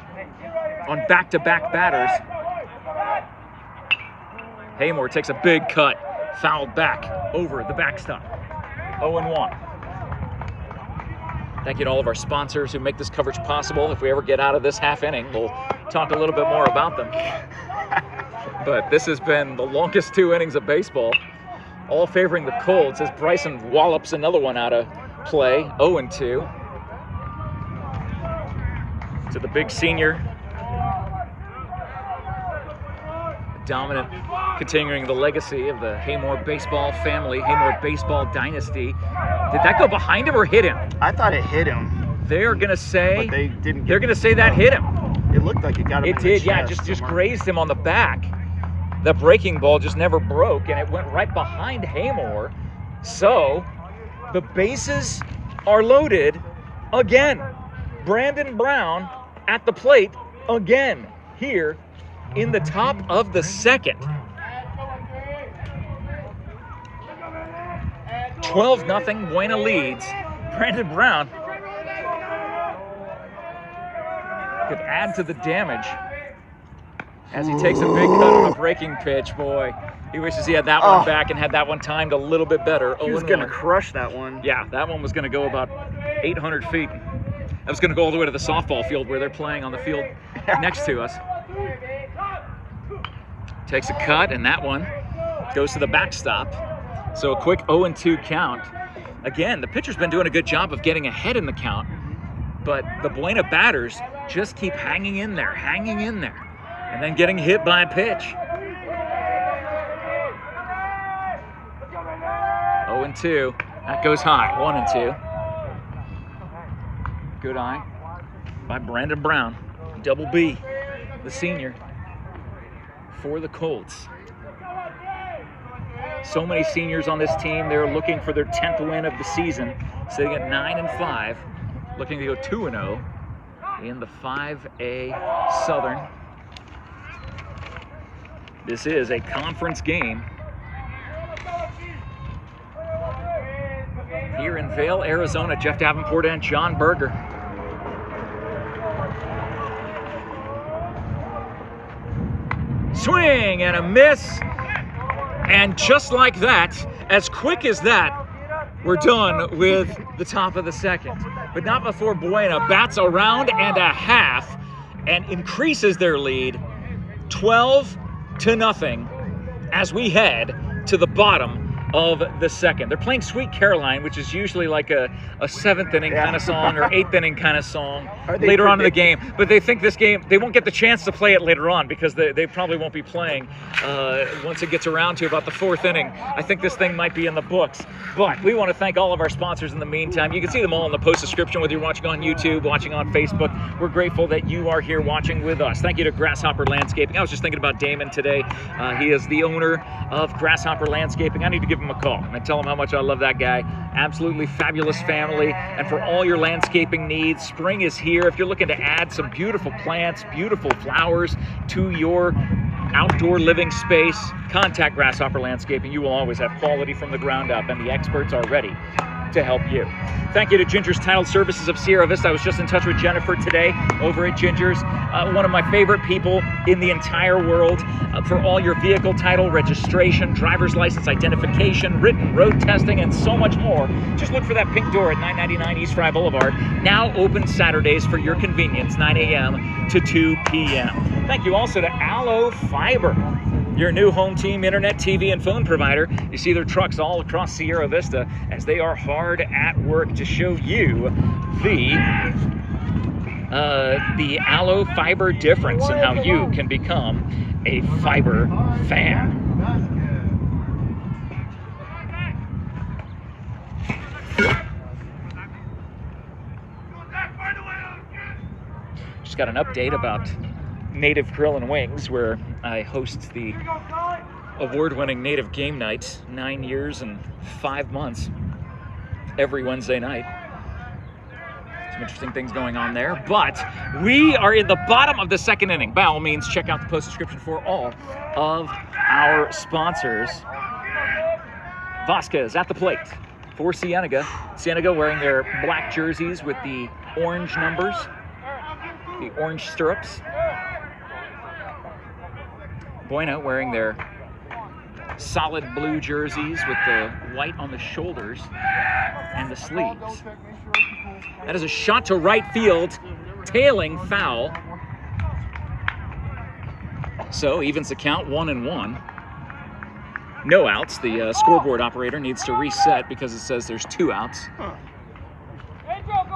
on back-to-back batters. Haymore takes a big cut, fouled back over the backstop. 0-1. Thank you to all of our sponsors who make this coverage possible. If we ever get out of this half inning, we'll talk a little bit more about them. But this has been the longest 2 innings of baseball, all favoring the Colts as Bryson wallops another one out of play. 0-2. To the big senior. Dominant, continuing the legacy of the Haymore baseball family, Haymore baseball dynasty. Did that go behind him or hit him? I thought it hit him. They're gonna say, but they didn't. They're gonna say that hit him. It looked like it got him. It did, yeah. Just grazed him on the back. The breaking ball just never broke, and it went right behind Haymore. So the bases are loaded again. Brandon Brown at the plate again here in the top of the second. 12-0, Buena leads. Brandon Brown could add to the damage as he takes a big cut on a breaking pitch. Boy, he wishes he had that one back and had that one timed a little bit better. He was going to crush that one. Yeah, that one was going to go about 800 feet. That was going to go all the way to the softball field where they're playing on the field next to us. Takes a cut, and that one goes to the backstop. So a quick 0-2 count. Again, the pitcher's been doing a good job of getting ahead in the count, but the Buena batters just keep hanging in there, and then getting hit by a pitch. 0-2. That goes high. 1-2. Good eye by Brandon Brown, double B, the senior, for the Colts. So many seniors on this team. They're looking for their 10th win of the season, sitting at 9-5, looking to go 2-0 in the 5A Southern. This is a conference game here in Vail, Arizona. Jeff Davenport and John Berger. Swing and a miss. And just like that, as quick as that, we're done with the top of the second. But not before Buena bats a round and a half and increases their lead 12-0 as we head to the bottom of the second. They're playing Sweet Caroline, which is usually like a 7th inning kind of song or 8th inning kind of song later on in the game. But they think this game, they won't get the chance to play it later on because they probably won't be playing once it gets around to about the 4th inning. I think this thing might be in the books. But we want to thank all of our sponsors in the meantime. You can see them all in the post description, whether you're watching on YouTube, watching on Facebook. We're grateful that you are here watching with us. Thank you to Grasshopper Landscaping. I was just thinking about Damon today. He is the owner of Grasshopper Landscaping. I need to give him him a call and tell him how much I love that guy. Absolutely fabulous family. And for all your landscaping needs, spring is here. If you're looking to add some beautiful plants, beautiful flowers to your outdoor living space, contact Grasshopper Landscaping. You will always have quality from the ground up, and the experts are ready to help you. Thank you to Ginger's Title Services of Sierra Vista. I was just in touch with Jennifer today over at Ginger's, one of my favorite people in the entire world, for all your vehicle title, registration, driver's license identification, written road testing, and so much more. Just look for that pink door at 999 East Fry Boulevard. Now open Saturdays for your convenience, 9 a.m. to 2 p.m. Thank you also to Allo Fiber, your new home team internet, TV, and phone provider. You see their trucks all across Sierra Vista as they are hard at work to show you the Allo Fiber difference and how you can become a fiber fan. Just got an update about Native Grill and Wings, where I host the award-winning Native Game Night, 9 years and 5 months, every Wednesday night. Some interesting things going on there, but we are in the bottom of the second inning. By all means, check out the post description for all of our sponsors. Vasquez at the plate for Cienega. Cienega wearing their black jerseys with the orange numbers, the orange stirrups. Buena wearing their solid blue jerseys with the white on the shoulders and the sleeves. That is a shot to right field, tailing foul. So evens the count, 1-1. No outs. The scoreboard operator needs to reset because it says there's 2 outs.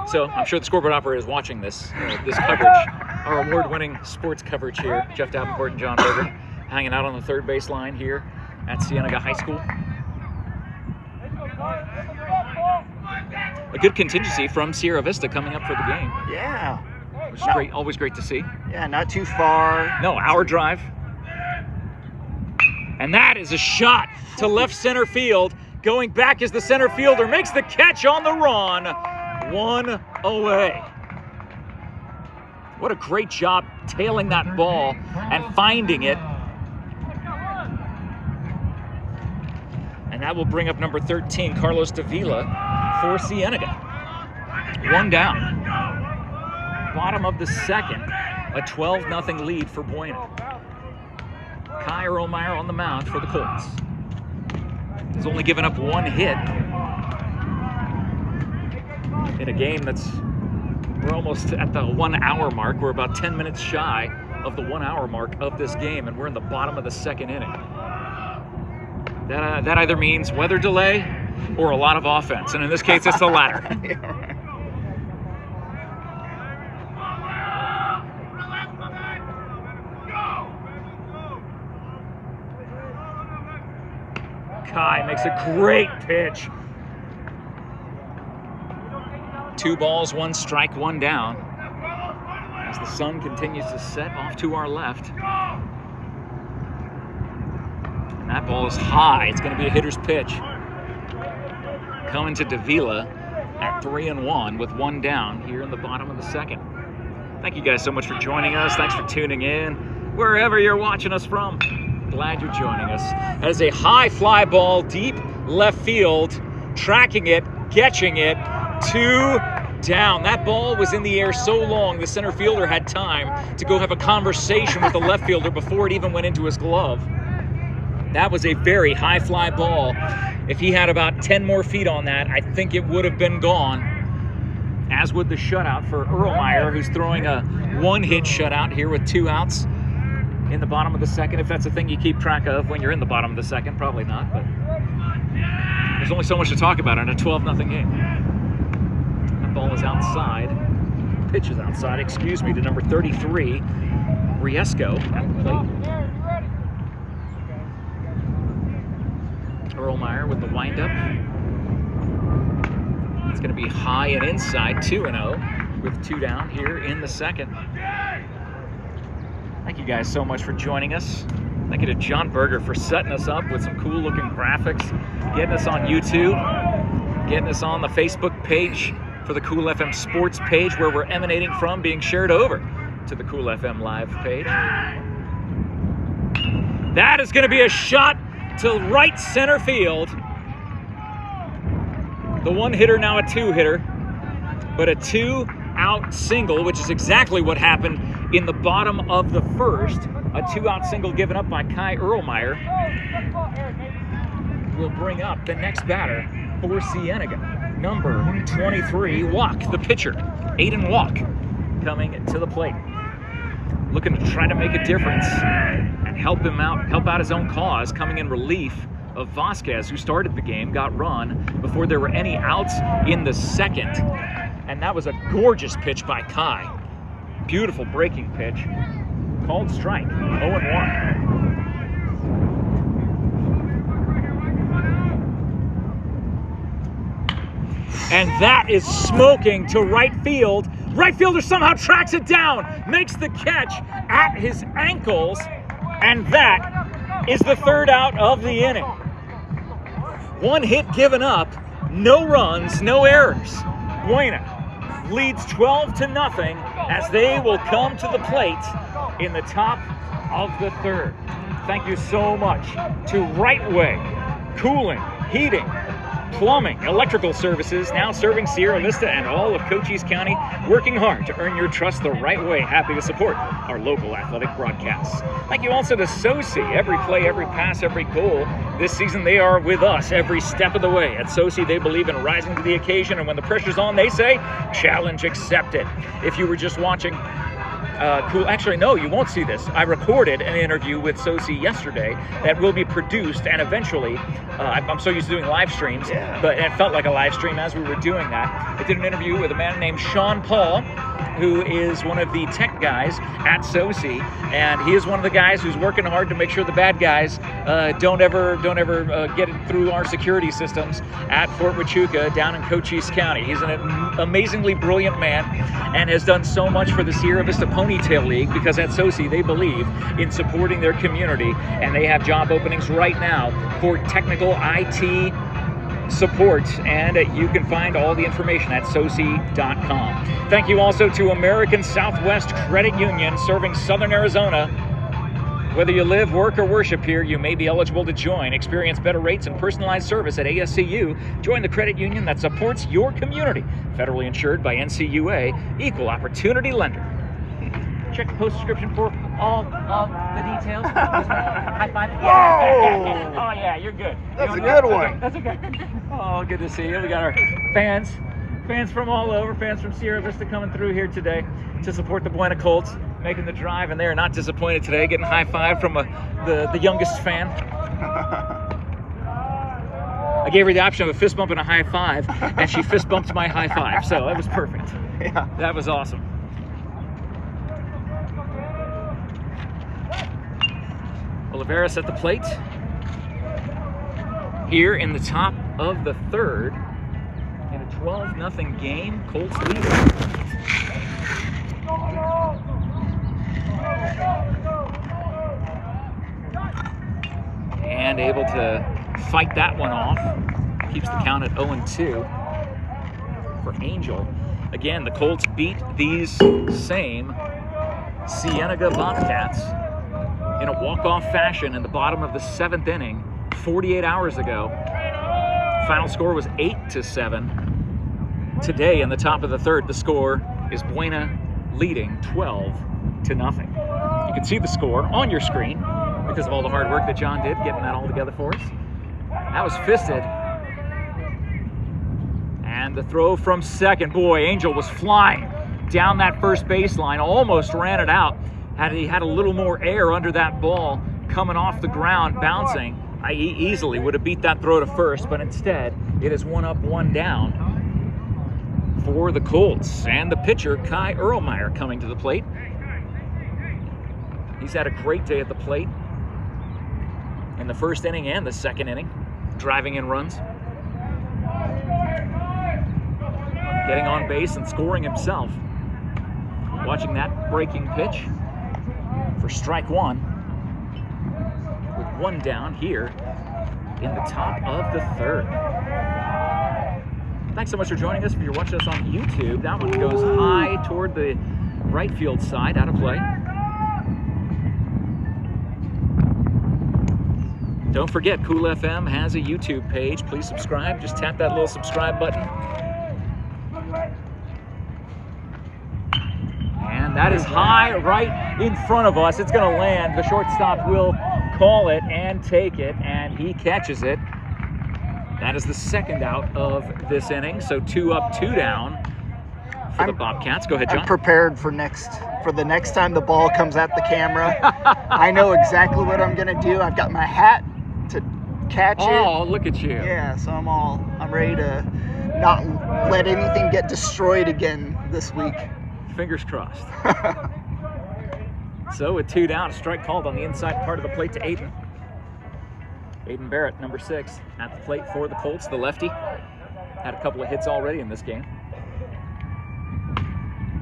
So I'm sure the scoreboard operator is watching this coverage, our award-winning sports coverage here. Jeff Davenport and John Berger hanging out on the third base line here at Cienega High School. A good contingency from Sierra Vista coming up for the game. Yeah. Which is great, always great to see. Yeah, not too far. No, hour drive. And that is a shot to left center field. Going back as the center fielder makes the catch on the run. 1 away. What a great job tailing that ball and finding it. And that will bring up number 13, Carlos Davila, for Cienega. 1 down. Bottom of the second, a 12-0 lead for Buena. Kai Erlmeyer on the mound for the Colts. He's only given up 1 hit in a game we're almost at the 1 hour mark. We're about 10 minutes shy of the 1 hour mark of this game, and we're in the bottom of the second inning. That either means weather delay or a lot of offense, and in this case, it's the latter. Kai makes a great pitch. 2 balls, 1 strike, 1 down. As the sun continues to set off to our left. And that ball is high. It's going to be a hitter's pitch. Coming to Davila at 3-1 with 1 down here in the bottom of the second. Thank you guys so much for joining us. Thanks for tuning in. Wherever you're watching us from, glad you're joining us. That is a high fly ball, deep left field, tracking it, catching it, 2 down. That ball was in the air so long, the center fielder had time to go have a conversation with the left fielder before it even went into his glove. That was a very high fly ball. If he had about 10 more feet on that, I think it would have been gone. As would the shutout for Erlmeyer, who's throwing a 1-hit shutout here with 2 outs in the bottom of the second. If that's a thing you keep track of when you're in the bottom of the second, probably not, but there's only so much to talk about in a 12-0 game. That ball is outside. Pitch is outside, excuse me, to number 33, Riesco at the plate. Erlmeyer with the windup. It's going to be high and inside, 2-0 with 2 down here in the second. Thank you guys so much for joining us. Thank you to John Berger for setting us up with some cool looking graphics, getting us on YouTube, getting us on the Facebook page for the Cool FM Sports page where we're emanating from, being shared over to the Cool FM Live page. That is going to be a shot to right center field. The one hitter, now a two hitter, but a 2-out single, which is exactly what happened in the bottom of the first. A 2-out single given up by Kai Erlmeyer will bring up the next batter for Cienega. Number 23, Walk, the pitcher. Aiden Walk coming to the plate. Looking to try to make a difference and help out his own cause, coming in relief of Vasquez, who started the game, got run before there were any outs in the second. And that was a gorgeous pitch by Kai. Beautiful breaking pitch. Called strike, 0-1. And that is smoking to right field. Right fielder somehow tracks it down, makes the catch at his ankles, and that is the third out of the inning. One hit given up, no runs, no errors. Buena leads 12-0 as they will come to the plate in the top of the third. Thank you so much to Right Way Cooling, Heating, Plumbing, Electrical Services, now serving Sierra Vista and all of Cochise County, working hard to earn your trust the right way. Happy to support our local athletic broadcasts. Thank you also to Sosi. Every play, every pass, every goal. This season they are with us every step of the way. At Sosi, they believe in rising to the occasion, and when the pressure's on, they say, challenge accepted. If you were just watching cool. Actually, no, you won't see this. I recorded an interview with Sosi yesterday that will be produced, and eventually, I'm so used to doing live streams, but it felt like a live stream as we were doing that. I did an interview with a man named Sean Paul, who is one of the tech guys at Sosi, and he is one of the guys who's working hard to make sure the bad guys don't ever get it through our security systems at Fort Huachuca down in Cochise County. He's an amazingly brilliant man and has done so much for the Sierra Vista Ponytail League, because at Sosi they believe in supporting their community, and they have job openings right now for technical IT support, and you can find all the information at sosi.com. Thank you also to American Southwest Credit Union, serving Southern Arizona. Whether you live, work, or worship here, you may be eligible to join. Experience better rates and personalized service at ASCU. Join the credit union that supports your community. Federally insured by NCUA, Equal Opportunity Lender. Check the post-description for all of the details. High five. Yeah. Oh, yeah, you're good. That's a good one. Okay. That's okay. Oh, good to see you. We got our fans from all over, fans from Sierra Vista coming through here today to support the Buena Colts, making the drive, and they are not disappointed today, getting high five from the youngest fan. I gave her the option of a fist bump and a high five, and she fist bumped my high five, so that was perfect. Yeah. That was awesome. Oliveras at the plate. Here in the top of the third, in a 12-0 game, Colts lead. And able to fight that one off. Keeps the count at 0-2 for Angel. Again, the Colts beat these same Cienega Bobcats in a walk-off fashion in the bottom of the 7th inning 48 hours ago. Final score was 8-7. Today in the top of the third, the score is Buena leading 12-0. You can see the score on your screen because of all the hard work that John did getting that all together for us. That was fisted. And the throw from second. Boy, Angel was flying down that first baseline, almost ran it out. Had he had a little more air under that ball coming off the ground, bouncing, he easily would have beat that throw to first, but instead it is 1 up, 1 down for the Colts. And the pitcher, Kai Erlmeyer, coming to the plate. He's had a great day at the plate in the first inning and the second inning, driving in runs, getting on base and scoring himself. Watching that breaking pitch for strike one. 1 down here in the top of the 3rd. Thanks so much for joining us. If you're watching us on YouTube, that one goes high toward the right field side, out of play. Don't forget, Cool FM has a YouTube page. Please subscribe. Just tap that little subscribe button. And that is high right in front of us. It's going to land. The shortstop will call it and take it, and he catches it. That is the 2nd out of this inning. So 2 up, 2 down for the Bobcats. Go ahead, John. I'm prepared for the next time the ball comes at the camera. I know exactly what I'm going to do. I've got my hat to catch it. Oh, look at you. Yeah, so I'm ready to not let anything get destroyed again this week. Fingers crossed. So with 2 down, a strike called on the inside part of the plate to Aiden. Aiden Barrett, number 6, at the plate for the Colts, the lefty. Had a couple of hits already in this game.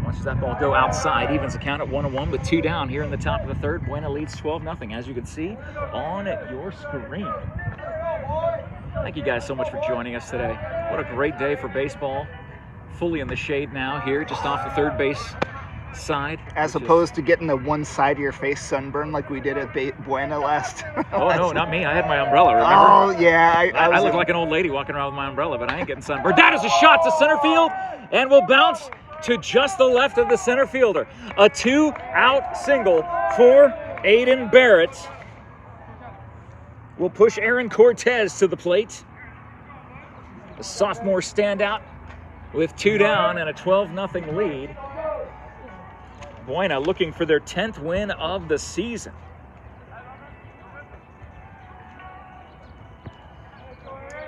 Watches that ball go outside, evens the count at 1-1 with 2 down here in the top of the 3rd. Buena leads 12-0, as you can see on your screen. Thank you guys so much for joining us today. What a great day for baseball. Fully in the shade now here, just off the 3rd base side. As opposed to getting the one side of your face sunburn like we did at Buena last. Oh, no, not me. I had my umbrella, remember? Oh, yeah. I look like an old lady walking around with my umbrella, but I ain't getting sunburned. That is a shot to center field and will bounce to just the left of the center fielder. A 2-out single for Aiden Barrett will push Aaron Cortez to the plate. The sophomore standout with 2 down and a 12-0 lead. Buena looking for their 10th win of the season.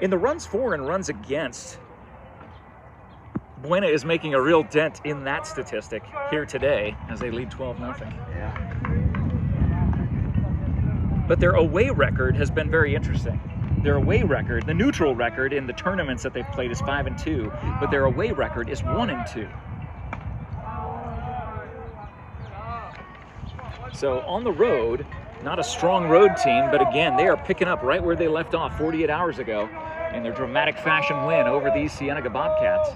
In the runs for and runs against, Buena is making a real dent in that statistic here today as they lead 12-0. Yeah. But their away record has been very interesting. Their away record, the neutral record in the tournaments that they've played is 5-2, but their away record is 1-2. So on the road, not a strong road team, but again, they are picking up right where they left off 48 hours ago in their dramatic fashion win over these Cienega Bobcats.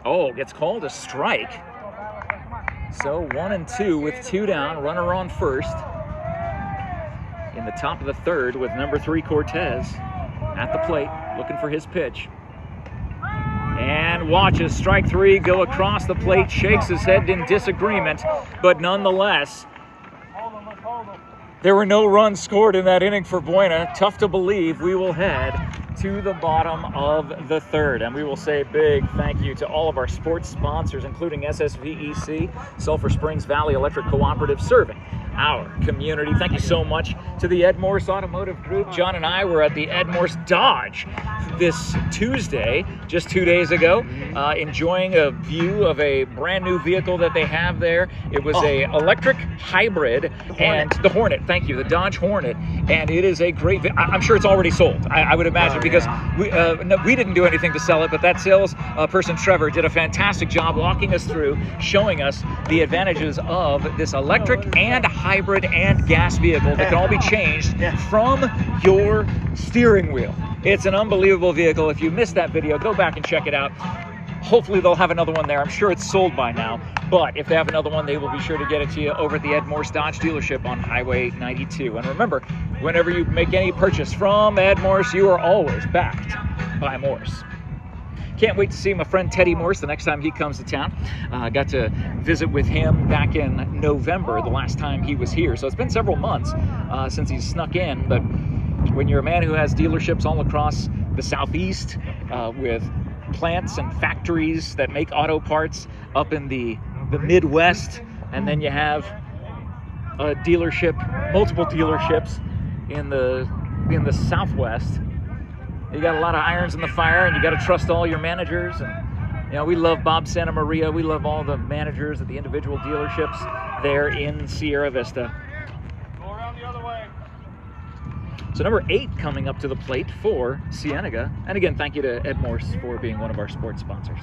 Oh, gets called a strike. So 1-2 with 2 down, runner on first. In the top of the 3rd with number 3 Cortez at the plate, looking for his pitch. And watches strike 3 go across the plate, shakes his head in disagreement, but nonetheless, there were no runs scored in that inning for Buena. Tough to believe. We will head to the bottom of the 3rd, and we will say a big thank you to all of our sports sponsors, including SSVEC, Sulphur Springs Valley Electric Cooperative, serving our community. Thank you so much to the Ed Morse Automotive Group. John and I were at the Ed Morse Dodge this Tuesday, just 2 days ago, enjoying a view of a brand new vehicle that they have there. It was a electric hybrid, and the Hornet, thank you, the Dodge Hornet, and it is a great, I'm sure it's already sold, I would imagine, because we didn't do anything to sell it, but that sales person, Trevor, did a fantastic job walking us through, showing us the advantages of this electric and hybrid and gas vehicle that can all be changed from your steering wheel. It's an unbelievable vehicle. If you missed that video, go back and check it out. Hopefully they'll have another one there. I'm sure it's sold by now, but if they have another one, they will be sure to get it to you over at the Ed Morse Dodge dealership on Highway 92. And remember, whenever you make any purchase from Ed Morse, you are always backed by Morse. Can't wait to see my friend Teddy Morse the next time he comes to town. Got to visit with him back in November, the last time he was here. So it's been several months since he's snuck in. But when you're a man who has dealerships all across the Southeast with plants and factories that make auto parts up in the Midwest, and then you have a dealership, multiple dealerships in the Southwest, you got a lot of irons in the fire, and you got to trust all your managers. And we love Bob Santa Maria. We love all the managers at the individual dealerships there in Sierra Vista. Go around the other way. So number 8 coming up to the plate for Cienega. And again, thank you to Ed Morse for being one of our sports sponsors.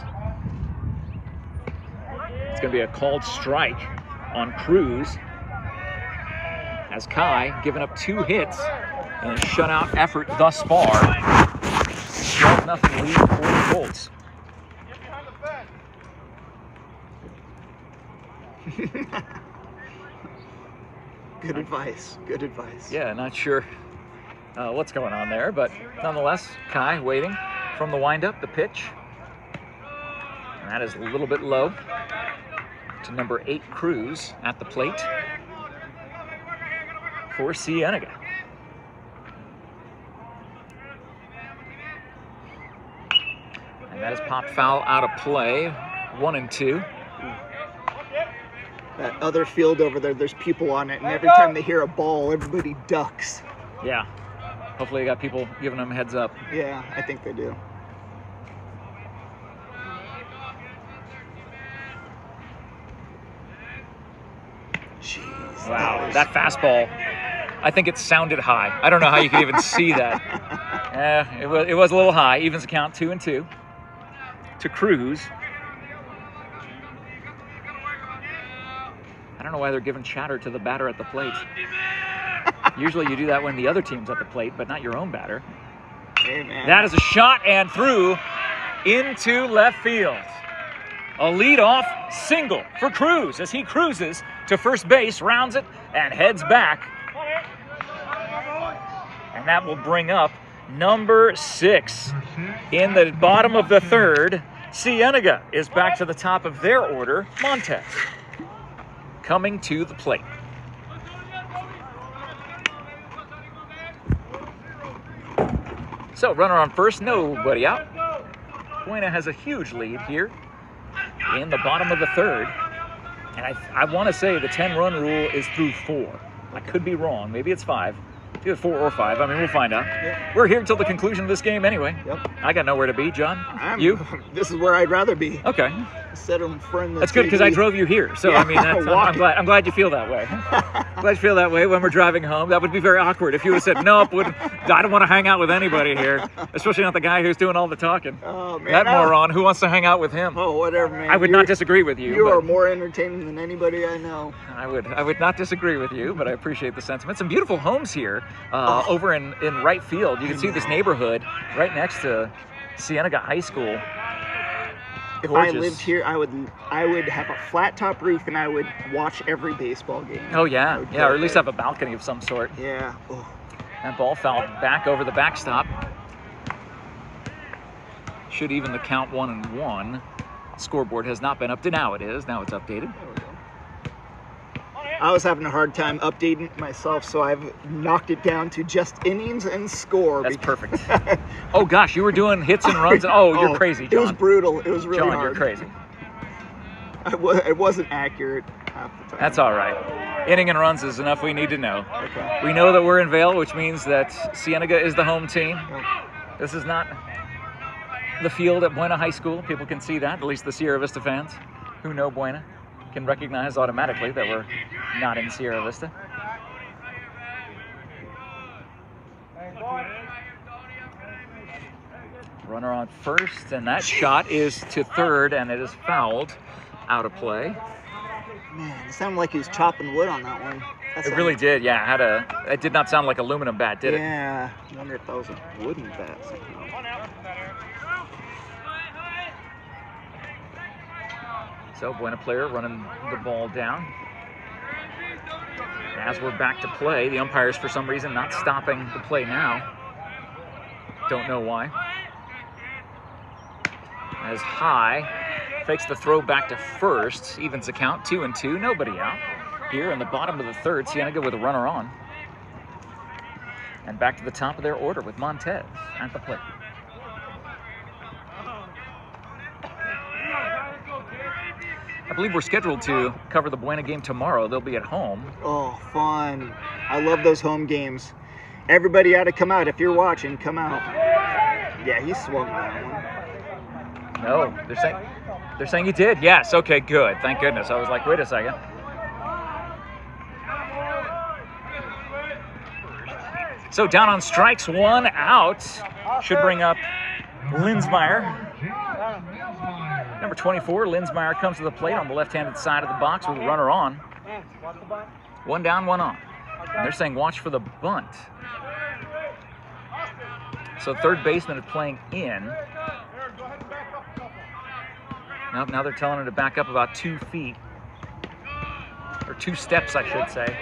It's going to be a called strike on Cruz has Kai given up 2 hits in a shutout effort thus far. 12-0 lead for the Colts. Good advice. Good advice. Yeah, not sure what's going on there, but nonetheless, Kai waiting from the windup, the pitch. And that is a little bit low to number 8, Cruz, at the plate for Cienega. And that is popped foul out of play, 1-2. That other field over there, there's people on it, and every time they hear a ball, everybody ducks. Yeah. Hopefully you got people giving them a heads up. Yeah, I think they do. Jeez. Wow, that fastball, I think it sounded high. I don't know how you could even see that. It was a little high. Evens the count, 2-2 to Cruz. I don't know why they're giving chatter to the batter at the plate. Usually you do that when the other team's at the plate, but not your own batter. Hey, man. That is a shot and through into left field. A leadoff single for Cruz as he cruises to first base, rounds it, and heads back. And that will bring up number 6 in the bottom of the 3rd. Cienega is back to the top of their order. Montez coming to the plate. So runner on first, nobody out. Buena has a huge lead here in the bottom of the 3rd. And I want to say the 10-run rule is through 4. I could be wrong. Maybe it's 5. Either 4 or 5. I mean, we'll find out. Yep. We're here until the conclusion of this game anyway. Yep. I got nowhere to be, John. You? This is where I'd rather be. Okay. Instead of in front of the That's good because I TV. drove you here. So, Yeah, I mean, I'm glad you feel that way. Glad you feel that way when we're driving home. That would be very awkward if you would have said, nope, I don't want to hang out with anybody here, especially not the guy who's doing all the talking. Oh, man. That moron, who wants to hang out with him? Oh, whatever, man. I would not disagree with you. You but are more entertaining than anybody I know. I would not disagree with you, but I appreciate the sentiment. Some beautiful homes here over in right field. You can see this neighborhood right next to Cienega High School. If Gorgeous. I lived here, I would have a flat top roof and I would watch every baseball game. Oh yeah, would yeah, go or at least there. have a balcony of some sort. Yeah. Oh. That ball fouled back over the backstop. Should even the count 1-1. Scoreboard has not been updated. Now it is. Now it's updated. There we go. I was having a hard time updating it myself, so I've knocked it down to just innings and score. That's perfect. Oh gosh, you were doing hits and runs. You're crazy, John. It was brutal. It was really John, hard. you're crazy. It wasn't accurate half the time. That's all right. Inning and runs is enough we need to know. Okay. We know that we're in Vail, which means that Cienega is the home team. Yep. This is not the field at Buena High School. People can see that, at least the Sierra Vista fans who know Buena can recognize automatically that we're not in Sierra Vista. Runner on first, and that shot is to 3rd, and it is fouled out of play. Man, it sounded like he was chopping wood on that one. It really did, yeah. It did not sound like aluminum bat, did it? Yeah. I wonder if that was a wooden bat somehow. So Buena player running the ball down. As we're back to play, the umpires for some reason not stopping the play now. Don't know why. As High fakes the throw back to first, evens the count, 2-2, nobody out. Here in the bottom of the 3rd, Cienega with a runner on. And back to the top of their order with Montez at the plate. I believe we're scheduled to cover the Buena game tomorrow. They'll be at home. Oh, fun. I love those home games. Everybody ought to come out. If you're watching, come out. Yeah, he swung that one. No, they're saying he did. Yes, okay, good. Thank goodness. I was like, wait a second. So down on strikes, 1 out. Should bring up Linsmeyer. Number 24, Linsmeyer comes to the plate on the left-handed side of the box with a runner on. 1 down, 1 on. And they're saying watch for the bunt. So third baseman is playing in. Now they're telling him to back up about 2 feet. Or 2 steps, I should say.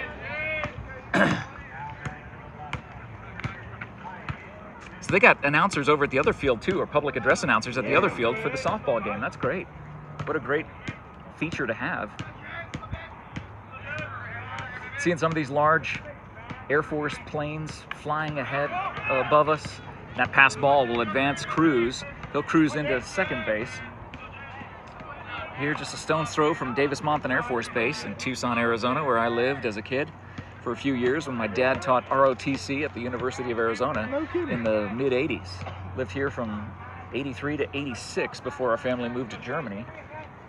So they got announcers over at the other field too, or public address announcers at the other field for the softball game. That's great. What a great feature to have. Seeing some of these large Air Force planes flying ahead above us. That pass ball will advance Cruz. He'll cruise into second base. Here, just a stone's throw from Davis-Monthan Air Force Base in Tucson, Arizona, where I lived as a kid for a few years when my dad taught ROTC at the University of Arizona in the mid-'80s. Lived here from 83 to 86 before our family moved to Germany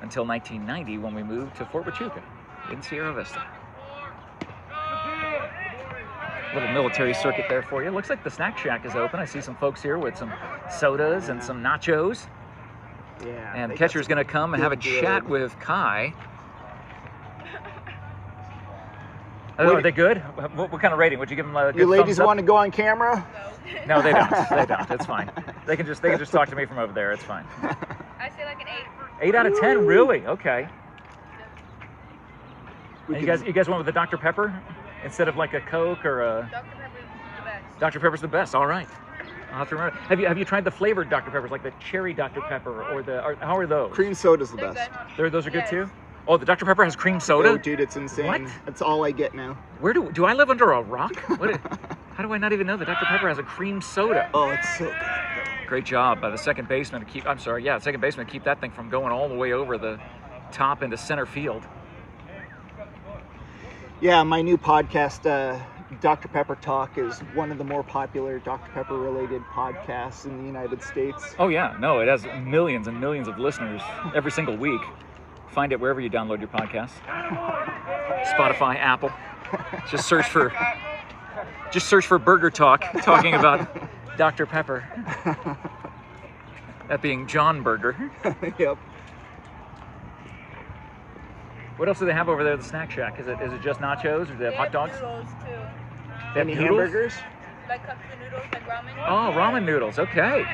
until 1990 when we moved to Fort Huachuca in Sierra Vista. Little military circuit there for you. Looks like the snack shack is open. I see some folks here with some sodas and some nachos. Yeah. And the catcher's going to come and have a chat with Kai. Oh, are they good? What kind of rating? Would you give them a good You ladies thumbs up? want to go on camera? No, they don't. They don't. It's fine. They can just talk to me from over there. It's fine. I say like an 8. 8 out of 10, really? Okay. And you guys went with the Dr. Pepper instead of like a Coke or a. Dr. Pepper is the best. Dr. Pepper's the best. All right. I'll have to remember. Have you tried the flavored Dr. Peppers, like the cherry Dr. Pepper or how are those? Cream soda's the They're best. good. Those are good Yes. too. Oh, the Dr. Pepper has cream soda. Oh, dude, it's insane. What? That's all I get now. Where do I live under a rock? How do I not even know that Dr. Pepper has a cream soda? Oh, it's so good. Great job by the second baseman to keep. I'm sorry, yeah, second baseman to keep that thing from going all the way over the top into center field. Yeah, my new podcast, Dr. Pepper Talk, is one of the more popular Dr. Pepper related podcasts in the United States. Oh yeah, no, it has millions and millions of listeners every single week. Find it wherever you download your podcast. Spotify, Apple. Just search for Burger Talk, talking about Dr. Pepper. That being John Burger. Yep. What else do they have over there at the snack shack? Is it just nachos or do they have hot dogs? Noodles too. They have Any noodles? hamburgers? Like cups of noodles, like ramen. Oh, ramen noodles. Okay.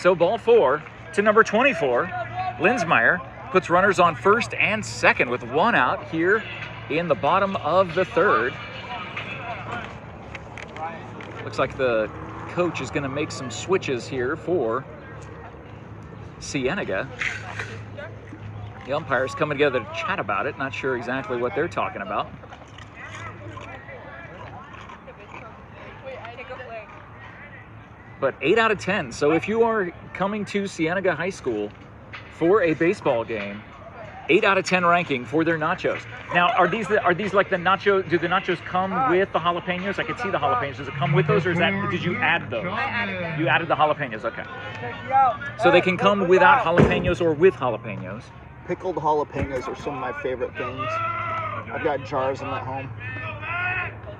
So ball 4 to number 24. Linsmeyer puts runners on first and second with 1 out here in the bottom of the third. Looks like the coach is going to make some switches here for Cienega. The umpires coming together to chat about it. Not sure exactly what they're talking about. But 8 out of 10. So if you are coming to Cienega High School for a baseball game, 8 out of 10 ranking for their nachos. Now, are these like the nacho? Do the nachos come with the jalapenos? I can see the jalapenos. Does it come with those, or did you add those? I added them. You added the jalapenos. Okay. So they can come without jalapenos or with jalapenos. Pickled jalapenos are some of my favorite things. I've got jars of them at home.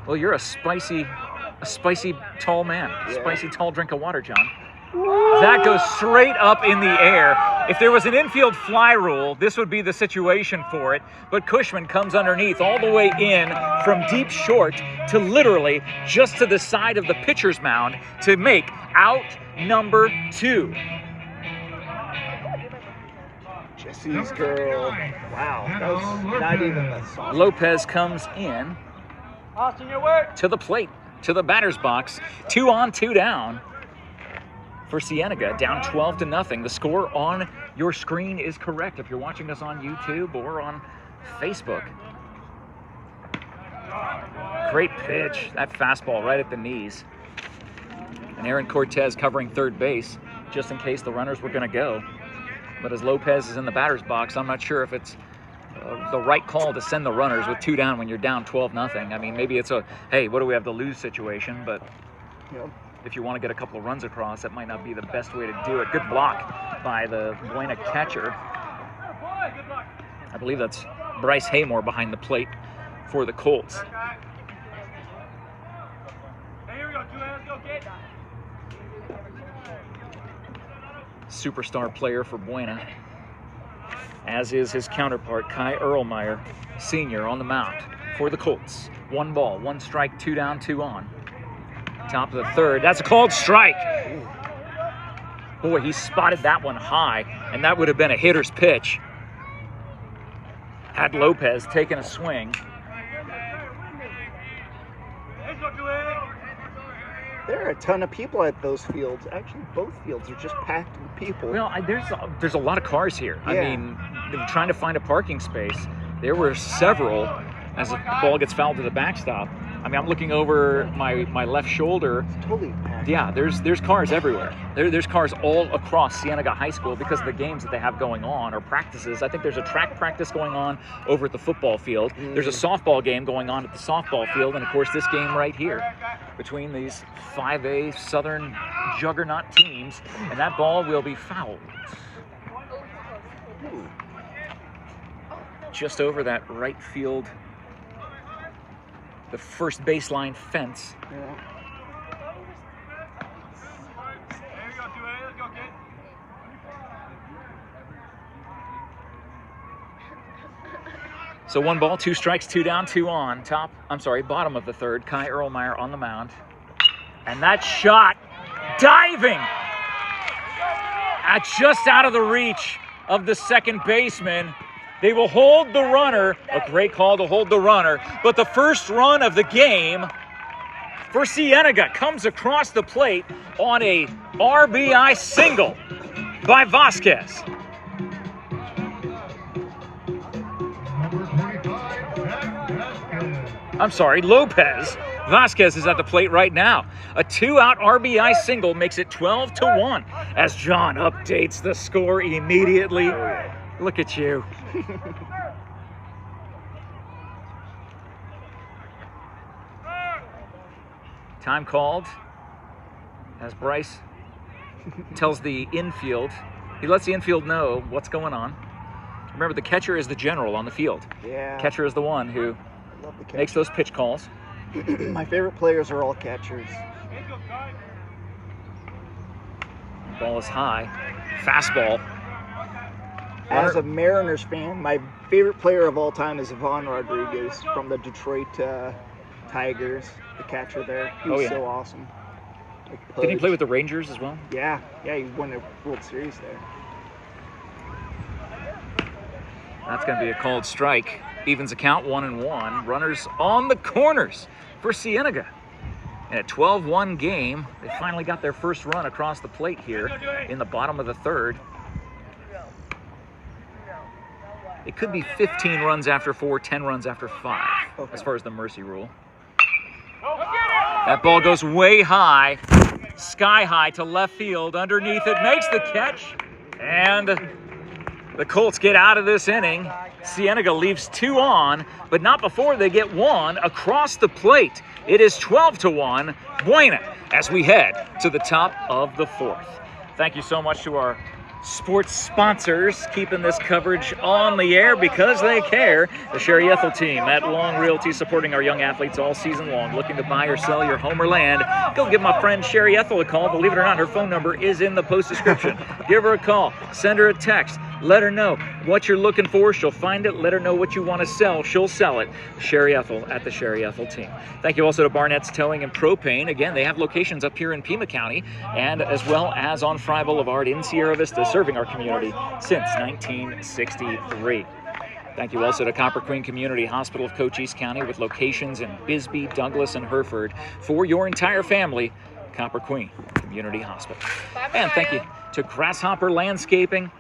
Well, you're a spicy tall man. Yeah. Spicy tall drink of water, John. That goes straight up in the air. If there was an infield fly rule, this would be the situation for it. But Cushman comes underneath all the way in from deep short to literally just to the side of the pitcher's mound to make out number 2. Jesse's girl. Wow, that was not even the song. Lopez comes in Austin, your work. to the plate, to the batter's box. 2 on, 2 down. For Cienega, down 12-0. The score on your screen is correct if you're watching us on YouTube or on Facebook. Great pitch. That fastball right at the knees. And Aaron Cortez covering third base just in case the runners were going to go. But as Lopez is in the batter's box, I'm not sure if it's the right call to send the runners with 2 down when you're down 12-0. I mean, maybe it's a, hey, what do we have to lose situation, but Yep. if you want to get a couple of runs across, that might not be the best way to do it. Good block by the Buena catcher. I believe that's Bryce Haymore behind the plate for the Colts. Hey, here we go. 2 hands, go, kid. Superstar player for Buena, as is his counterpart, Kai Erlmeyer, senior, on the mound for the Colts. 1 ball, 1 strike, 2 down, 2 on. Top of the third. That's a called strike. Boy, he spotted that one high, and that would have been a hitter's pitch had Lopez taken a swing. There are a ton of people at those fields. Actually, both fields are just packed with people. Well, there's a lot of cars here. Yeah. I mean, trying to find a parking space, there were several as the ball gets fouled to the backstop. I mean, I'm looking over my left shoulder. It's totally packed. Yeah, there's cars everywhere. There's cars all across Cienega High School because of the games that they have going on or practices. I think there's a track practice going on over at the football field. There's a softball game going on at the softball field, and of course this game right here between these 5A Southern juggernaut teams, and that ball will be fouled. Just over that right field, the first baseline fence. Yeah. So 1 ball, 2 strikes, 2 down, 2 on. Bottom of the third. Kai Erlmeyer on the mound. And that shot, diving, just out of the reach of the second baseman. They will hold the runner. A great call to hold the runner. But the first run of the game for Cienega comes across the plate on a RBI single by Vasquez. Lopez. Vasquez is at the plate right now. A 2-out RBI single makes it 12-1 as John updates the score immediately. Look at you. Time called as Bryce tells the infield. He lets the infield know what's going on. Remember, the catcher is the general on the field. Yeah. Catcher is the one who makes those pitch calls. My favorite players are all catchers. Ball is high. Fastball. As a Mariners fan, my favorite player of all time is Ivan Rodriguez from the Detroit Tigers, the catcher there. He was so awesome. Like Did he play with the Rangers as well? Yeah, he won the World Series there. That's going to be a called strike. Evens the count 1-1. Runners on the corners for Cienega. In a 12-1 game, they finally got their first run across the plate here in the bottom of the third. It could be 15 runs after 4, 10 runs after 5, as far as the mercy rule. That ball goes way high, sky high to left field. Underneath it, makes the catch, and the Colts get out of this inning. Cienega leaves 2 on, but not before they get 1 across the plate. It is 12-1, Buena, as we head to the top of the 4th. Thank you so much to our sports sponsors keeping this coverage on the air because they care. The Sherry Ethel team at Long Realty supporting our young athletes all season long. Looking to buy or sell your home or land? Go give my friend Sherry Ethel a call. Believe it or not, her phone number is in the post description. Give her a call. Send her a text. Let her know what you're looking for. She'll find it. Let her know what you want to sell. She'll sell it. Sherry Ethel at the Sherry Ethel team. Thank you also to Barnett's Towing and Propane. Again, they have locations up here in Pima County and as well as on Fry Boulevard in Sierra Vista, serving our community since 1963. Thank you also to Copper Queen Community Hospital of Cochise County with locations in Bisbee, Douglas, and Hereford for your entire family. Copper Queen Community Hospital. And thank you to Grasshopper Landscaping.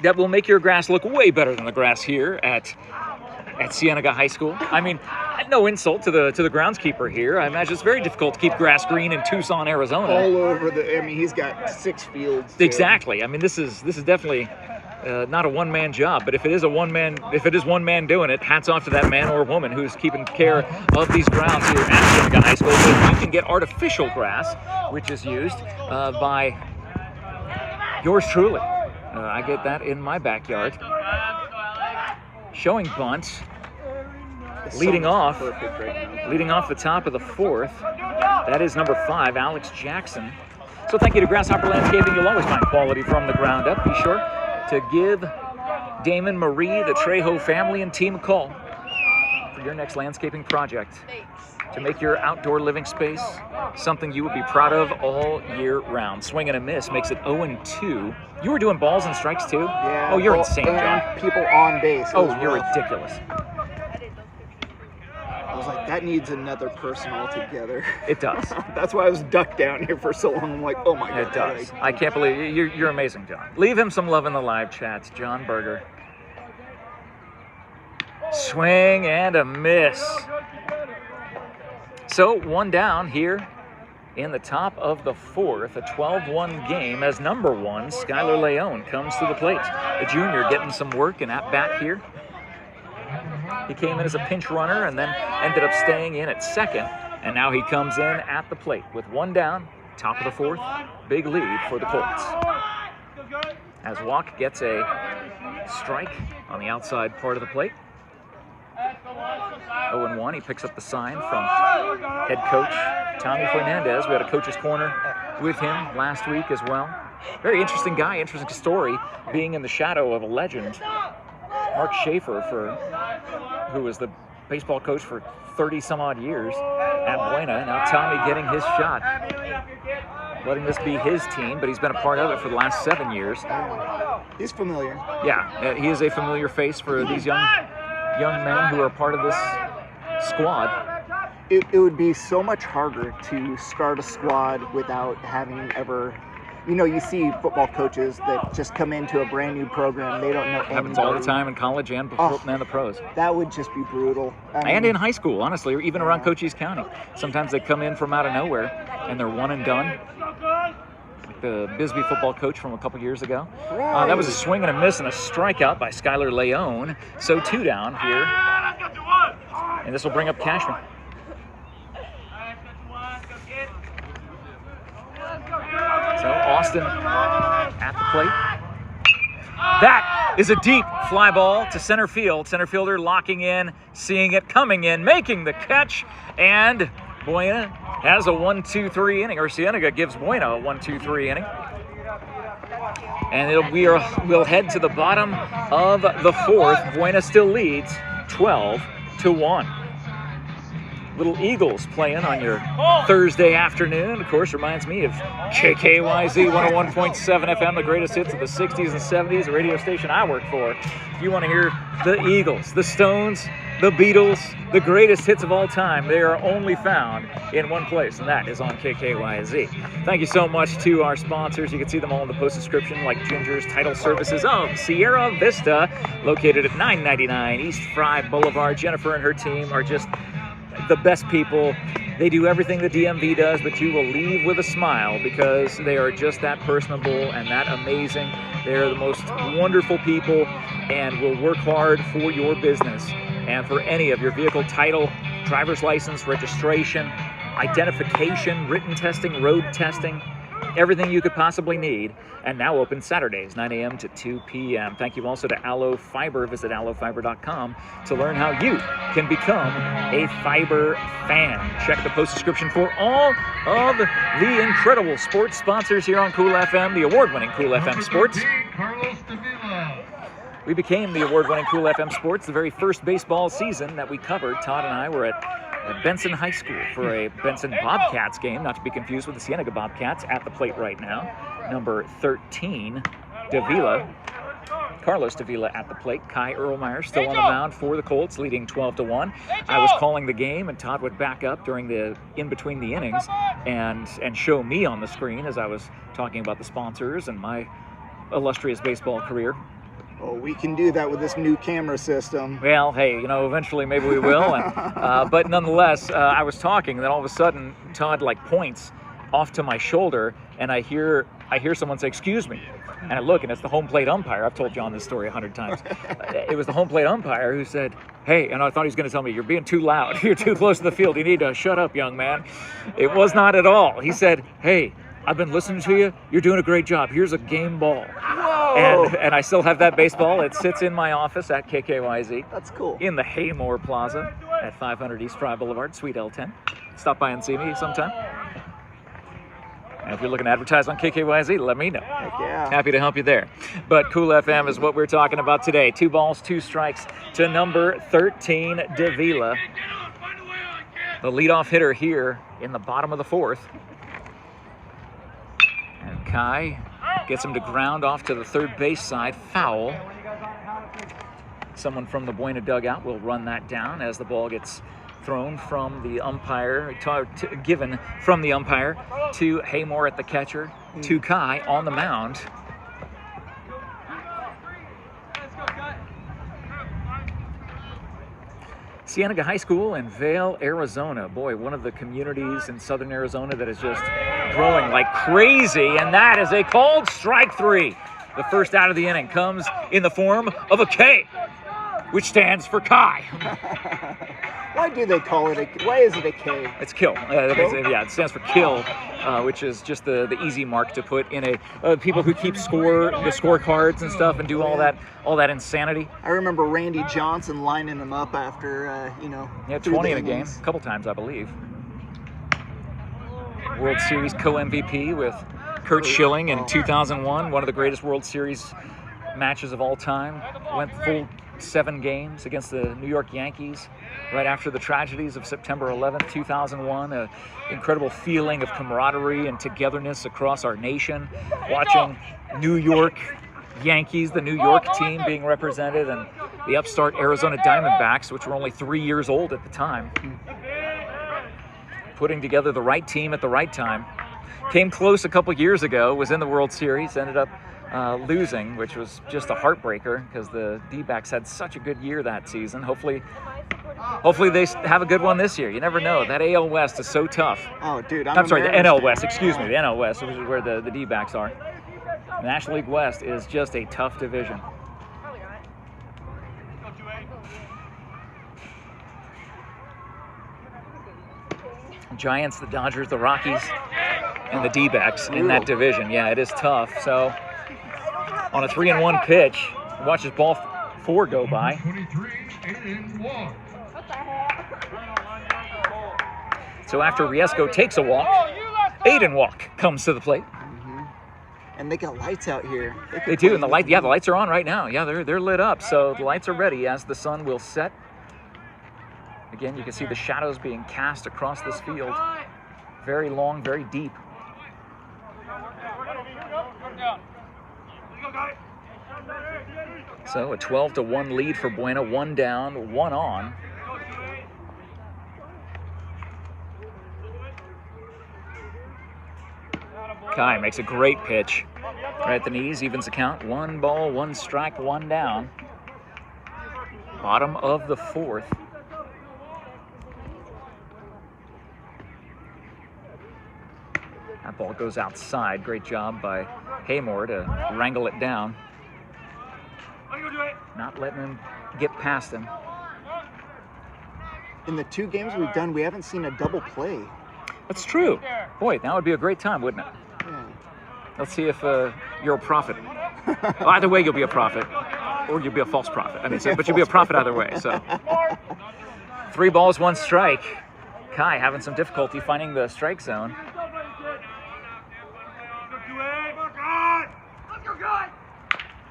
That will make your grass look way better than the grass here at Cienega High School. I mean, no insult to the groundskeeper here. I imagine it's very difficult to keep grass green in Tucson, Arizona. All over he's got 6 fields. Too. Exactly. I mean, this is definitely not a one-man job, but if it is one man doing it, hats off to that man or woman who's keeping care of these grounds here at Cienega High School. So you can get artificial grass, which is used by yours truly. I get that in my backyard. Showing bunt, leading off the top of the 4th. That is number 5, Alex Jackson. So thank you to Grasshopper Landscaping. You'll always find quality from the ground up. Be sure to give Damon, Marie, the Trejo family and team a call. for your next landscaping project to make your outdoor living space something you would be proud of all year round. Swing and a miss makes it 0-2. You were doing balls and strikes too? Yeah. Oh, you're insane, John. And people on base. Oh, you're ridiculous. I was like, that needs another person altogether. It does. That's why I was ducked down here for so long. I'm like, oh my God. It does. I can't believe you're amazing, John. Leave him some love in the live chats, John Berger. Swing and a miss. So 1 down here in the top of the 4th, a 12-1 game as number 1, Skylar Leone comes to the plate. The junior getting some work and at bat here. He came in as a pinch runner and then ended up staying in at second. And now he comes in at the plate with 1 down, top of the 4th. Big lead for the Colts. As Walk gets a strike on the outside part of the plate. 0-1, he picks up the sign from head coach Tommy Fernandez. We had a coach's corner with him last week as well. Very interesting guy, interesting story, being in the shadow of a legend, Mark Schaefer, who was the baseball coach for 30 some odd years at Buena. Now Tommy getting his shot, letting this be his team, but he's been a part of it for the last 7 years. He's familiar. Yeah, he is a familiar face for these young men who are part of this squad. It would be so much harder to start a squad without having ever, you see football coaches that just come into a brand new program. They don't know anybody. Happens all the time in college and the pros. That would just be brutal. And in high school, honestly, or even around Cochise County. Sometimes they come in from out of nowhere and they're one and done. Like the Bisbee football coach from a couple years ago. Right. That was a swing and a miss and a strikeout by Skylar Leone. So 2 down here. And this will bring up Cashman. So Austin at the plate. That is a deep fly ball to center field. Center fielder locking in, seeing it, coming in, making the catch, and Buena has a 1-2-3 inning, or Cienega gives Buena a 1-2-3 inning. And we'll head to the bottom of the 4th. Buena still leads 12-1. Little Eagles playing on your Thursday afternoon. Of course, reminds me of KKYZ 101.7 FM, the greatest hits of the 60s and 70s, the radio station I work for. If you want to hear the Eagles, the Stones, the Beatles, the greatest hits of all time, they are only found in one place, and that is on KKYZ. Thank you so much to our sponsors. You can see them all in the post description, like Ginger's Title Services of Sierra Vista, located at 999 East Fry Boulevard. Jennifer and her team are just the best people. They do everything the DMV does, but you will leave with a smile because they are just that personable and that amazing. They are the most wonderful people and will work hard for your business and for any of your vehicle title, driver's license, registration, identification, written testing, road testing, everything you could possibly need, and now open Saturdays, 9 a.m. to 2 p.m. Thank you also to Allo Fiber. Visit allofiber.com to learn how you can become a fiber fan. Check the post description for all of the incredible sports sponsors here on Cool FM, the award-winning Cool FM Sports. We became the award-winning Cool FM Sports the very first baseball season that we covered. Todd and I were at Benson High School for a Benson Bobcats game, not to be confused with the Cienega Bobcats, at the plate right now. Number 13, Davila. Carlos Davila at the plate. Kai Erlmeyer still on the mound for the Colts, leading 12-1. I was calling the game, and Todd would back up during the in between the innings and show me on the screen as I was talking about the sponsors and my illustrious baseball career. Oh, we can do that with this new camera system. Well, hey, eventually maybe we will. And, but nonetheless, I was talking, and then all of a sudden, Todd points off to my shoulder, and I hear someone say, "Excuse me." And I look, and it's the home plate umpire. I've told John this story 100 times. It was the home plate umpire who said, "Hey," and I thought he was going to tell me, "You're being too loud. You're too close to the field. You need to shut up, young man." It was not at all. He said, "Hey, I've been listening to you. You're doing a great job. Here's a game ball." Whoa! And I still have that baseball. It sits in my office at KKYZ. That's cool. In the Haymore Plaza at 500 East Fry Boulevard, Suite L10. Stop by and see me sometime. And if you're looking to advertise on KKYZ, let me know. Heck yeah. Happy to help you there. But Cool FM is what we're talking about today. 2 balls, 2 strikes to number 13, Davila. The leadoff hitter here in the bottom of the 4th. And Kai gets him to ground off to the third base side. Foul. Someone from the Buena dugout will run that down as the ball gets thrown from the umpire, given from the umpire to Haymore at the catcher, to Kai on the mound. Cienega High School in Vail, Arizona. Boy, one of the communities in southern Arizona that is just growing like crazy, and that is a called strike 3. The first out of the inning comes in the form of a K, which stands for Kai. Why do they call it why is it a K? It's kill. Yeah, it stands for kill, which is just the easy mark to put in a people who keep the scorecards and stuff and do all that insanity. I remember Randy Johnson lining them up after Yeah, 20 in a game, a couple times I believe. World Series co-MVP with Kurt Schilling in 2001, one of the greatest World Series matches of all time. Went full 7 games against the New York Yankees right after the tragedies of September 11th, 2001. An incredible feeling of camaraderie and togetherness across our nation, watching New York Yankees, the New York team being represented, and the upstart Arizona Diamondbacks, which were only 3 years old at the time. Putting together the right team at the right time. Came close a couple years ago, was in the World Series, ended up losing, which was just a heartbreaker because the D-backs had such a good year that season. Hopefully they have a good one this year. You never know. That AL West is so tough. Oh, dude, I'm sorry, the NL West. Excuse me, the NL West, which is where the D-backs are. The National League West is just a tough division. Giants, the Dodgers, the Rockies, and the D-backs in that division. Yeah, it is tough. So on a 3-1 pitch, watch his ball 4 go by. So after Riesco takes a walk, Aiden Walk comes to the plate. And they got lights out here. They do, and the lights are on right now. Yeah, they're lit up. So the lights are ready as the sun will set. Again, you can see the shadows being cast across this field. Very long, very deep. So a 12-1 lead for Buena. 1 down, 1 on. Kai makes a great pitch. Right at the knees, evens the count. 1 ball, 1 strike, 1 down. Bottom of the 4th. That ball goes outside. Great job by Haymore to wrangle it down. Not letting him get past him. In the 2 games we've done, we haven't seen a double play. That's true. Boy, that would be a great time, wouldn't it? Yeah. Let's see if you're a prophet. Well, either way, you'll be a prophet, or you'll be a false prophet. I mean, but you'll be a prophet either way. So, 3 balls, 1 strike. Kai having some difficulty finding the strike zone.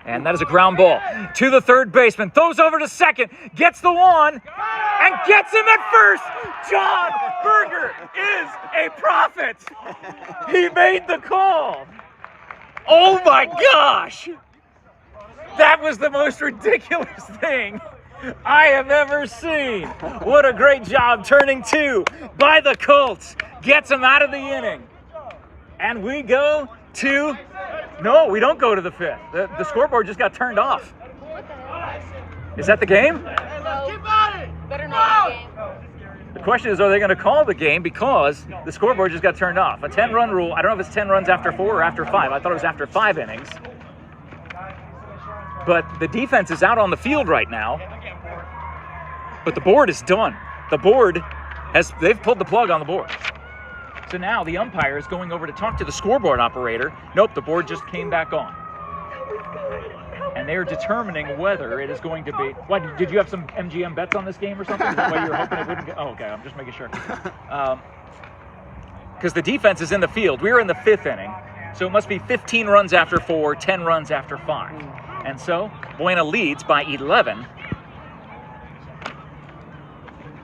And that is a ground ball to the third baseman. Throws over to second, gets the 1, and gets him at first. John Berger is a prophet. He made the call. Oh my gosh. That was the most ridiculous thing I have ever seen. What a great job turning 2 by the Colts. Gets him out of the inning. And we go to... No, we don't go to the 5th. The scoreboard just got turned off. Is that the game? Better not be game. The question is, are they going to call the game because the scoreboard just got turned off? A 10-run rule. I don't know if it's 10 runs after 4 or after 5. I thought it was after 5 innings. But the defense is out on the field right now. But the board is done. The board they've pulled the plug on the board. So now the umpire is going over to talk to the scoreboard operator. Nope, the board just came back on. And they're determining whether it is going to be... What, did you have some MGM bets on this game or something? Is that why you were hoping it wouldn't go? Oh, okay, I'm just making sure. because the defense is in the field. We're in the 5th inning, so it must be 15 runs after 4, 10 runs after 5. And so Buena leads by 11.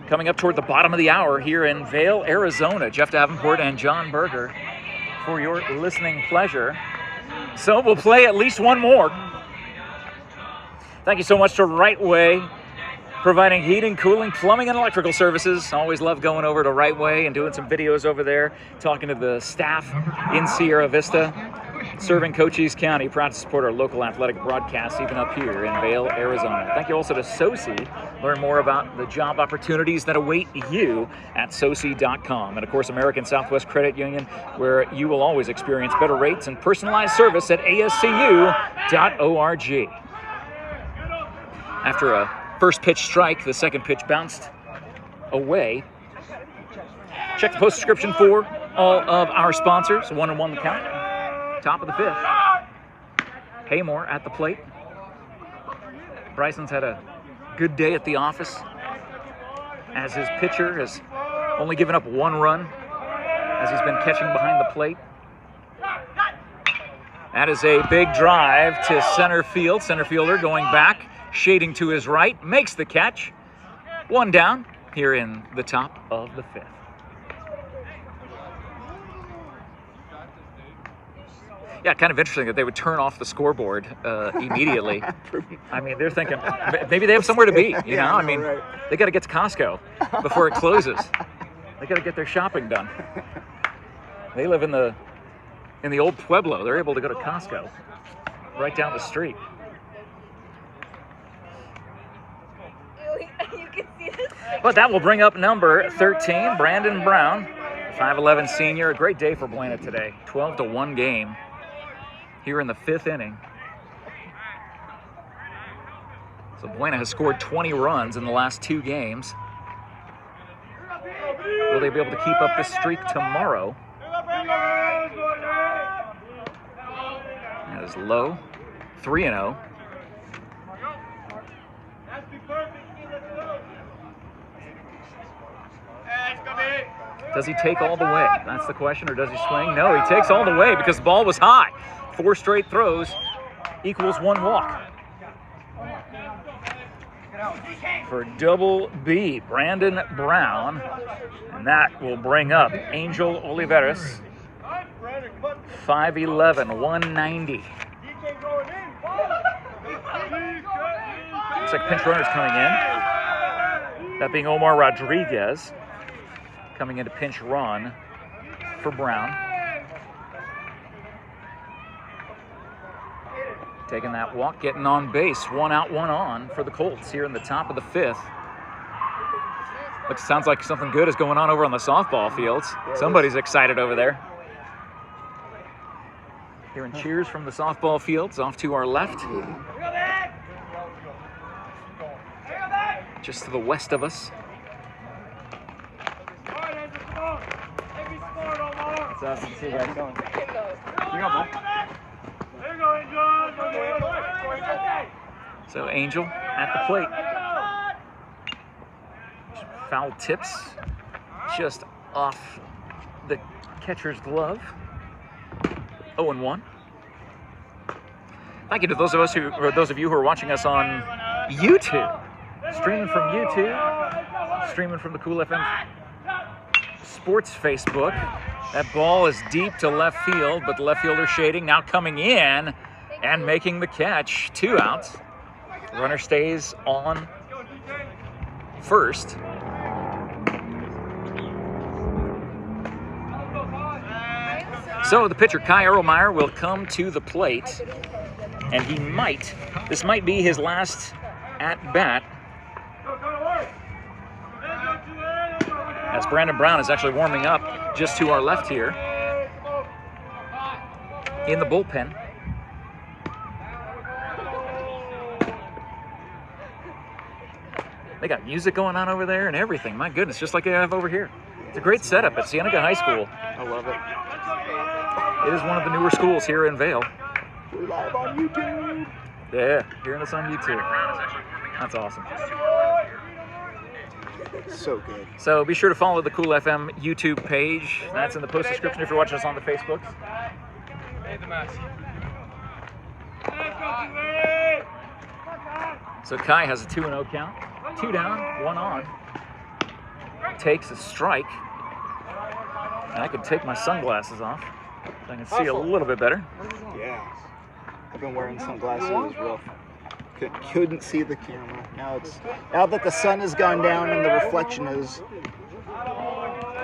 Coming up toward the bottom of the hour here in Vail, Arizona. Jeff Davenport and John Berger for your listening pleasure. So we'll play at least one more. Thank you so much to Right Way, providing heating, cooling, plumbing, and electrical services. Always love going over to Right Way and doing some videos over there, talking to the staff in Sierra Vista, serving Cochise County. Proud to support our local athletic broadcasts, even up here in Vail, Arizona. Thank you also to SoCi. Learn more about the job opportunities that await you at soci.com. And of course, American Southwest Credit Union, where you will always experience better rates and personalized service at ascu.org. After a first pitch strike, the second pitch bounced away. Check the postscription for all of our sponsors. 1-1 the count. Top of the 5th. Haymore at the plate. Bryson's had a good day at the office, as his pitcher has only given up 1 run as he's been catching behind the plate. That is a big drive to center field. Center fielder going back, shading to his right, makes the catch. 1 down here in the top of the 5th. Yeah, kind of interesting that they would turn off the scoreboard immediately. I mean, they're thinking maybe they have somewhere to be, you know? I mean, right. They got to get to Costco before it closes. They got to get their shopping done. They live in the old Pueblo. They're able to go to Costco right down the street. You can see this. But that will bring up number 13, Brandon Brown, 5'11" senior. A great day for Buena today. 12-1 game here in the 5th inning. So Buena has scored 20 runs in the last 2 games. Will they be able to keep up this streak tomorrow? That is low. 3-0. Does he take all the way? That's the question. Or does he swing? No, he takes all the way because the ball was high. 4 straight throws equals 1 walk. For double B, Brandon Brown. And that will bring up Angel Oliveras. 5'11", 190. Looks like pinch runner's coming in. That being Omar Rodriguez. Coming into pinch run for Brown. Taking that walk, getting on base. 1 out, 1 on for the Colts here in the top of the 5th. Sounds like something good is going on over on the softball fields. Somebody's excited over there. Hearing cheers from the softball fields off to our left. Just to the west of us. Let's see you guys going. So Angel at the plate. Foul tips just off the catcher's glove. 0-1. Thank you to those of you who are watching us on YouTube. Streaming from YouTube. Streaming from the Cool FM Sports Facebook. That ball is deep to left field, but the left fielder shading, now coming in and making the catch. 2 outs. Runner stays on first. So the pitcher, Kai Erlmeyer, will come to the plate, and this might be his last at-bat, as Brandon Brown is actually warming up just to our left here in the bullpen. They got music going on over there and everything. My goodness, just like they have over here. It's a great setup at Cienega High School. I love it. It is one of the newer schools here in Vail. We're live on YouTube. Yeah, hearing us on YouTube. That's awesome. So good. So be sure to follow the Cool FM YouTube page. That's in the post description if you're watching us on the Facebook. So Kai has a 2-0 count. 2 down, 1 on. Takes a strike. And I could take my sunglasses off so I can see a little bit better. Yeah. I've been wearing sunglasses. It was rough. Couldn't see the camera. Now that the sun has gone down and the reflection is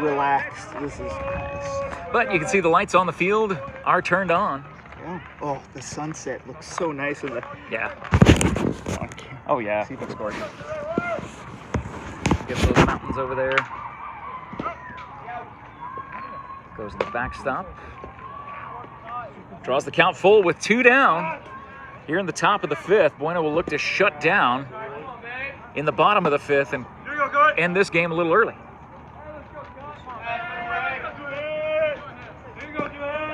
relaxed, this is nice. But you can see the lights on the field are turned on. Yeah. Oh, the sunset looks so nice in the. Yeah. Okay. Oh yeah. See, looks gorgeous. Get those mountains over there. Goes to the backstop. Draws the count full with 2 down. Here in the top of the 5th, Buena will look to shut down in the bottom of the 5th and end this game a little early.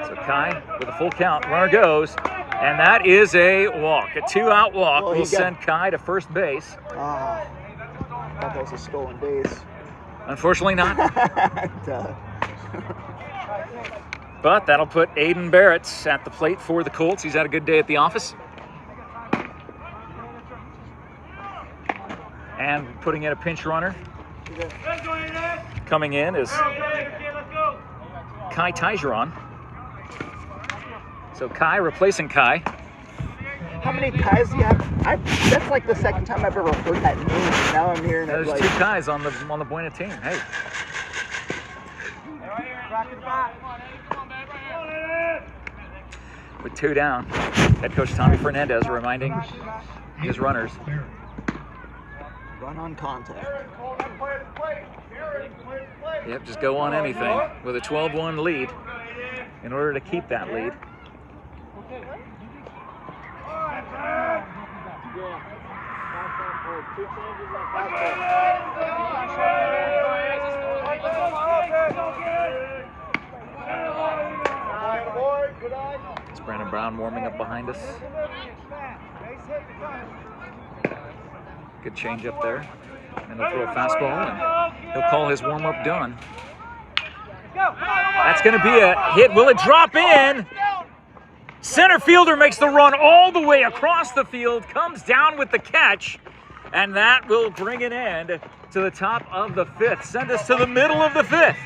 So Kai with a full count, runner goes, and that is a walk. A 2-out walk will send Kai to first base. Ah, that was a stolen base. Unfortunately not. But that'll put Aiden Barrett at the plate for the Colts. He's had a good day at the office. And putting in a pinch runner. Coming in is Kai Tigeron. So Kai replacing Kai. How many Kais do you have? That's like the second time I've ever heard that name. Now I'm hearing it. There's like 2 Kais on the Buena team. Hey. With 2 down, head coach Tommy Fernandez reminding his runners. Run on contact. Yep, just go on anything with a 12-1 lead in order to keep that lead. It's Brandon Brown warming up behind us. Good change up there. And he'll throw a fastball and he'll call his warm-up done. That's going to be a hit. Will it drop in? Center fielder makes the run all the way across the field, comes down with the catch, and that will bring an end to the top of the 5th. Send us to the middle of the 5th.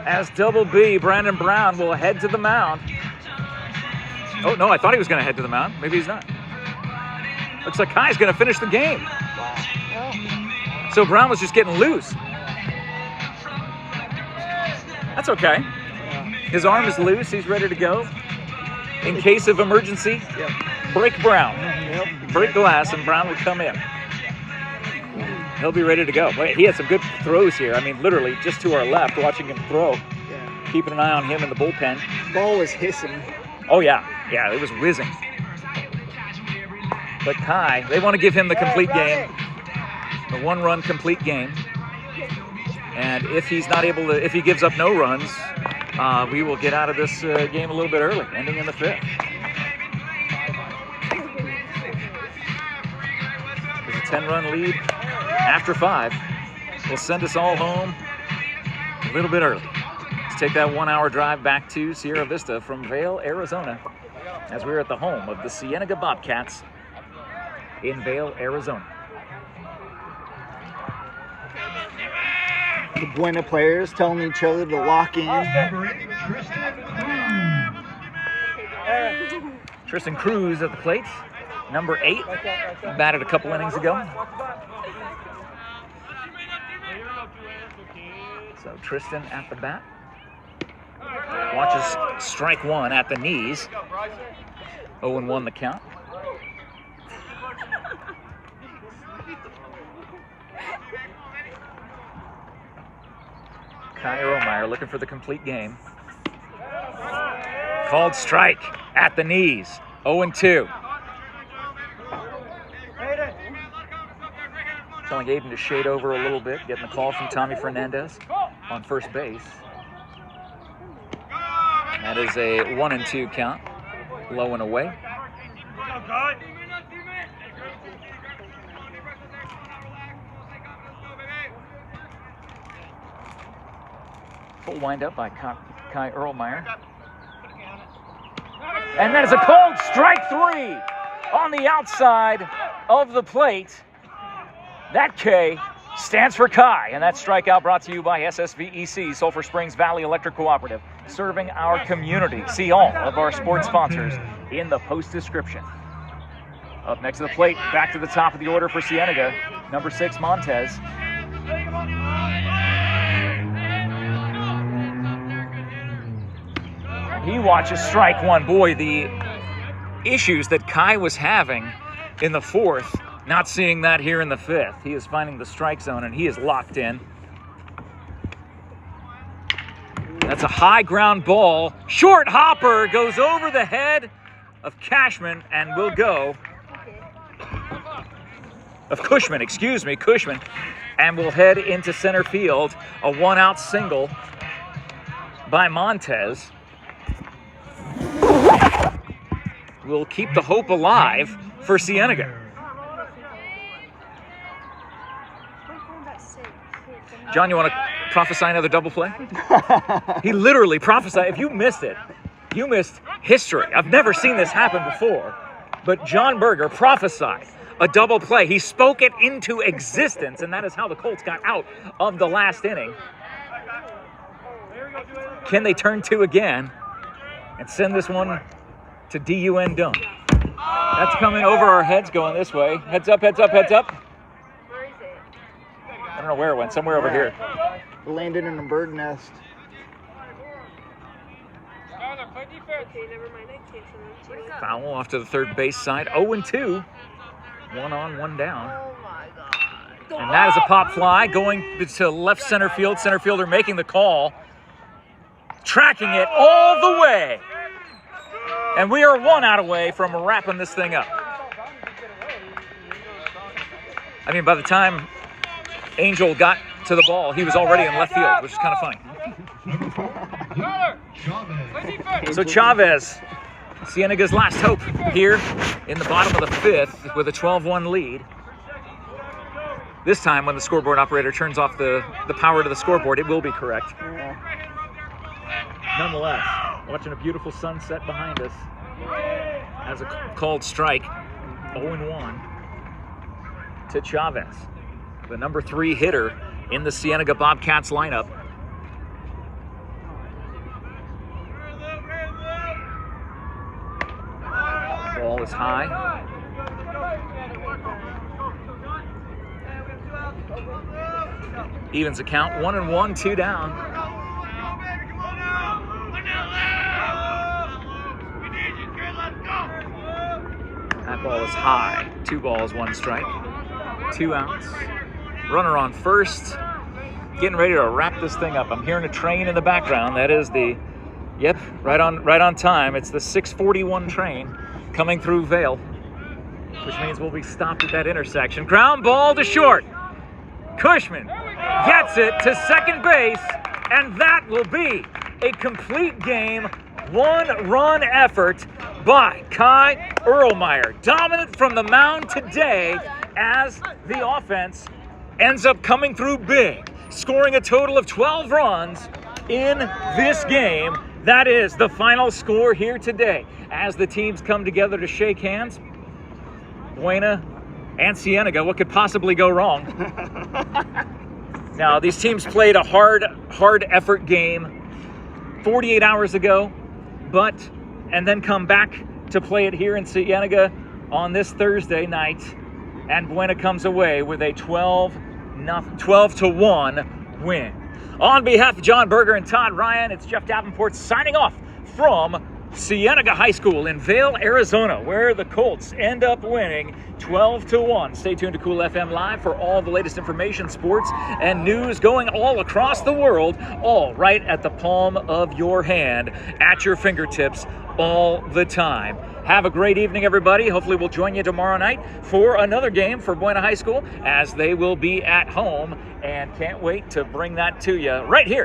As Double B, Brandon Brown will head to the mound. Oh, no, I thought he was going to head to the mound. Maybe he's not. Looks like Kai's going to finish the game. So Brown was just getting loose. That's okay. His arm is loose. He's ready to go. In case of emergency, break Brown. Break glass, and Brown would come in. He'll be ready to go. He had some good throws here. I mean, literally just to our left, watching him throw. Keeping an eye on him in the bullpen. Ball was hissing. Oh, yeah. Yeah, it was whizzing. But Kai, they want to give him the complete game. The 1-run complete game. And if he's not able to, if he gives up no runs, we will get out of this game a little bit early, ending in the 5th. There's a 10-run lead after 5. Will send us all home a little bit early. Let's take that 1-hour drive back to Sierra Vista from Vail, Arizona, as we're at the home of the Cienega Bobcats in Vail, Arizona. The Buena players telling each other to lock in. Tristan Cruz at the plate, number 8, batted a couple innings ago. So Tristan at the bat. Watches strike 1 at the knees. 0-1 the count. Kai Romeyer looking for the complete game. Called strike at the knees. 0-2. Telling Aiden to shade over a little bit, getting the call from Tommy Fernandez on first base. That is a 1-2 count. Low and away. Full windup by Kai Erlmeyer. And that is a called strike 3 on the outside of the plate. That K stands for Kai, and that strikeout brought to you by SSVEC, Sulphur Springs Valley Electric Cooperative, serving our community. See all of our sports sponsors in the post description. Up next to the plate, back to the top of the order for Cienega, number 6, Montez. He watches strike 1. Boy, the issues that Kai was having in the 4th, not seeing that here in the 5th. He is finding the strike zone, and he is locked in. That's a high ground ball. Short hopper goes over the head of Cashman and will go. Of Cushman, excuse me, Cushman. And will head into center field. A 1-out single by Montez. Will keep the hope alive for Cienega. John, you want to prophesy another double play? He literally prophesied. If you missed it, you missed history. I've never seen this happen before. But John Berger prophesied a double play. He spoke it into existence, and that is how the Colts got out of the last inning. Can they turn 2 again and send this one to DUN Dunk? That's coming over our heads going this way. Heads up, heads up, heads up. Where is it? I don't know where it went. Somewhere over here. Landed in a bird nest. Okay, never mind. I can't see them. Foul off to the third base side. 0-2. 1 on, 1 down. Oh my God. And that is a pop fly going to left center field. Center fielder making the call. Tracking it all the way. And we are 1 out away from wrapping this thing up. I mean, by the time Angel got to the ball, he was already in left field, which is kind of funny. So Chavez, Cienega's last hope here in the bottom of the 5th with a 12-1 lead. This time when the scoreboard operator turns off the power to the scoreboard, it will be correct. Nonetheless, watching a beautiful sunset behind us as a called strike, 0-1 to Chavez, the number 3 hitter in the Cienega Bobcats lineup. Ball is high. Evens the count, 1-1, 2 down. That ball is high. 2 balls, 1 strike. 2 outs. Runner on first. Getting ready to wrap this thing up. I'm hearing a train in the background. That is the, yep, right on time. It's the 6:41 train coming through Vail, which means we'll be stopped at that intersection. Ground ball to short. Cushman gets it to second base, and that will be a complete game. 1-run effort by Kai Erlmeyer. Dominant from the mound today as the offense ends up coming through big, scoring a total of 12 runs in this game. That is the final score here today as the teams come together to shake hands. Buena and Cienega, what could possibly go wrong? Now, these teams played a hard effort game 48 hours ago, and then come back to play it here in Cienega on this Thursday night, and Buena comes away with a 12-1 win. On behalf of John Berger and Todd Ryan, it's Jeff Davenport signing off from Cienega High School in Vail, Arizona, where the Colts end up winning 12-1. Stay tuned to Cool FM Live for all the latest information, sports, and news going all across the world, all right at the palm of your hand, at your fingertips all the time. Have a great evening, everybody. Hopefully we'll join you tomorrow night for another game for Buena High School, as they will be at home, and can't wait to bring that to you right here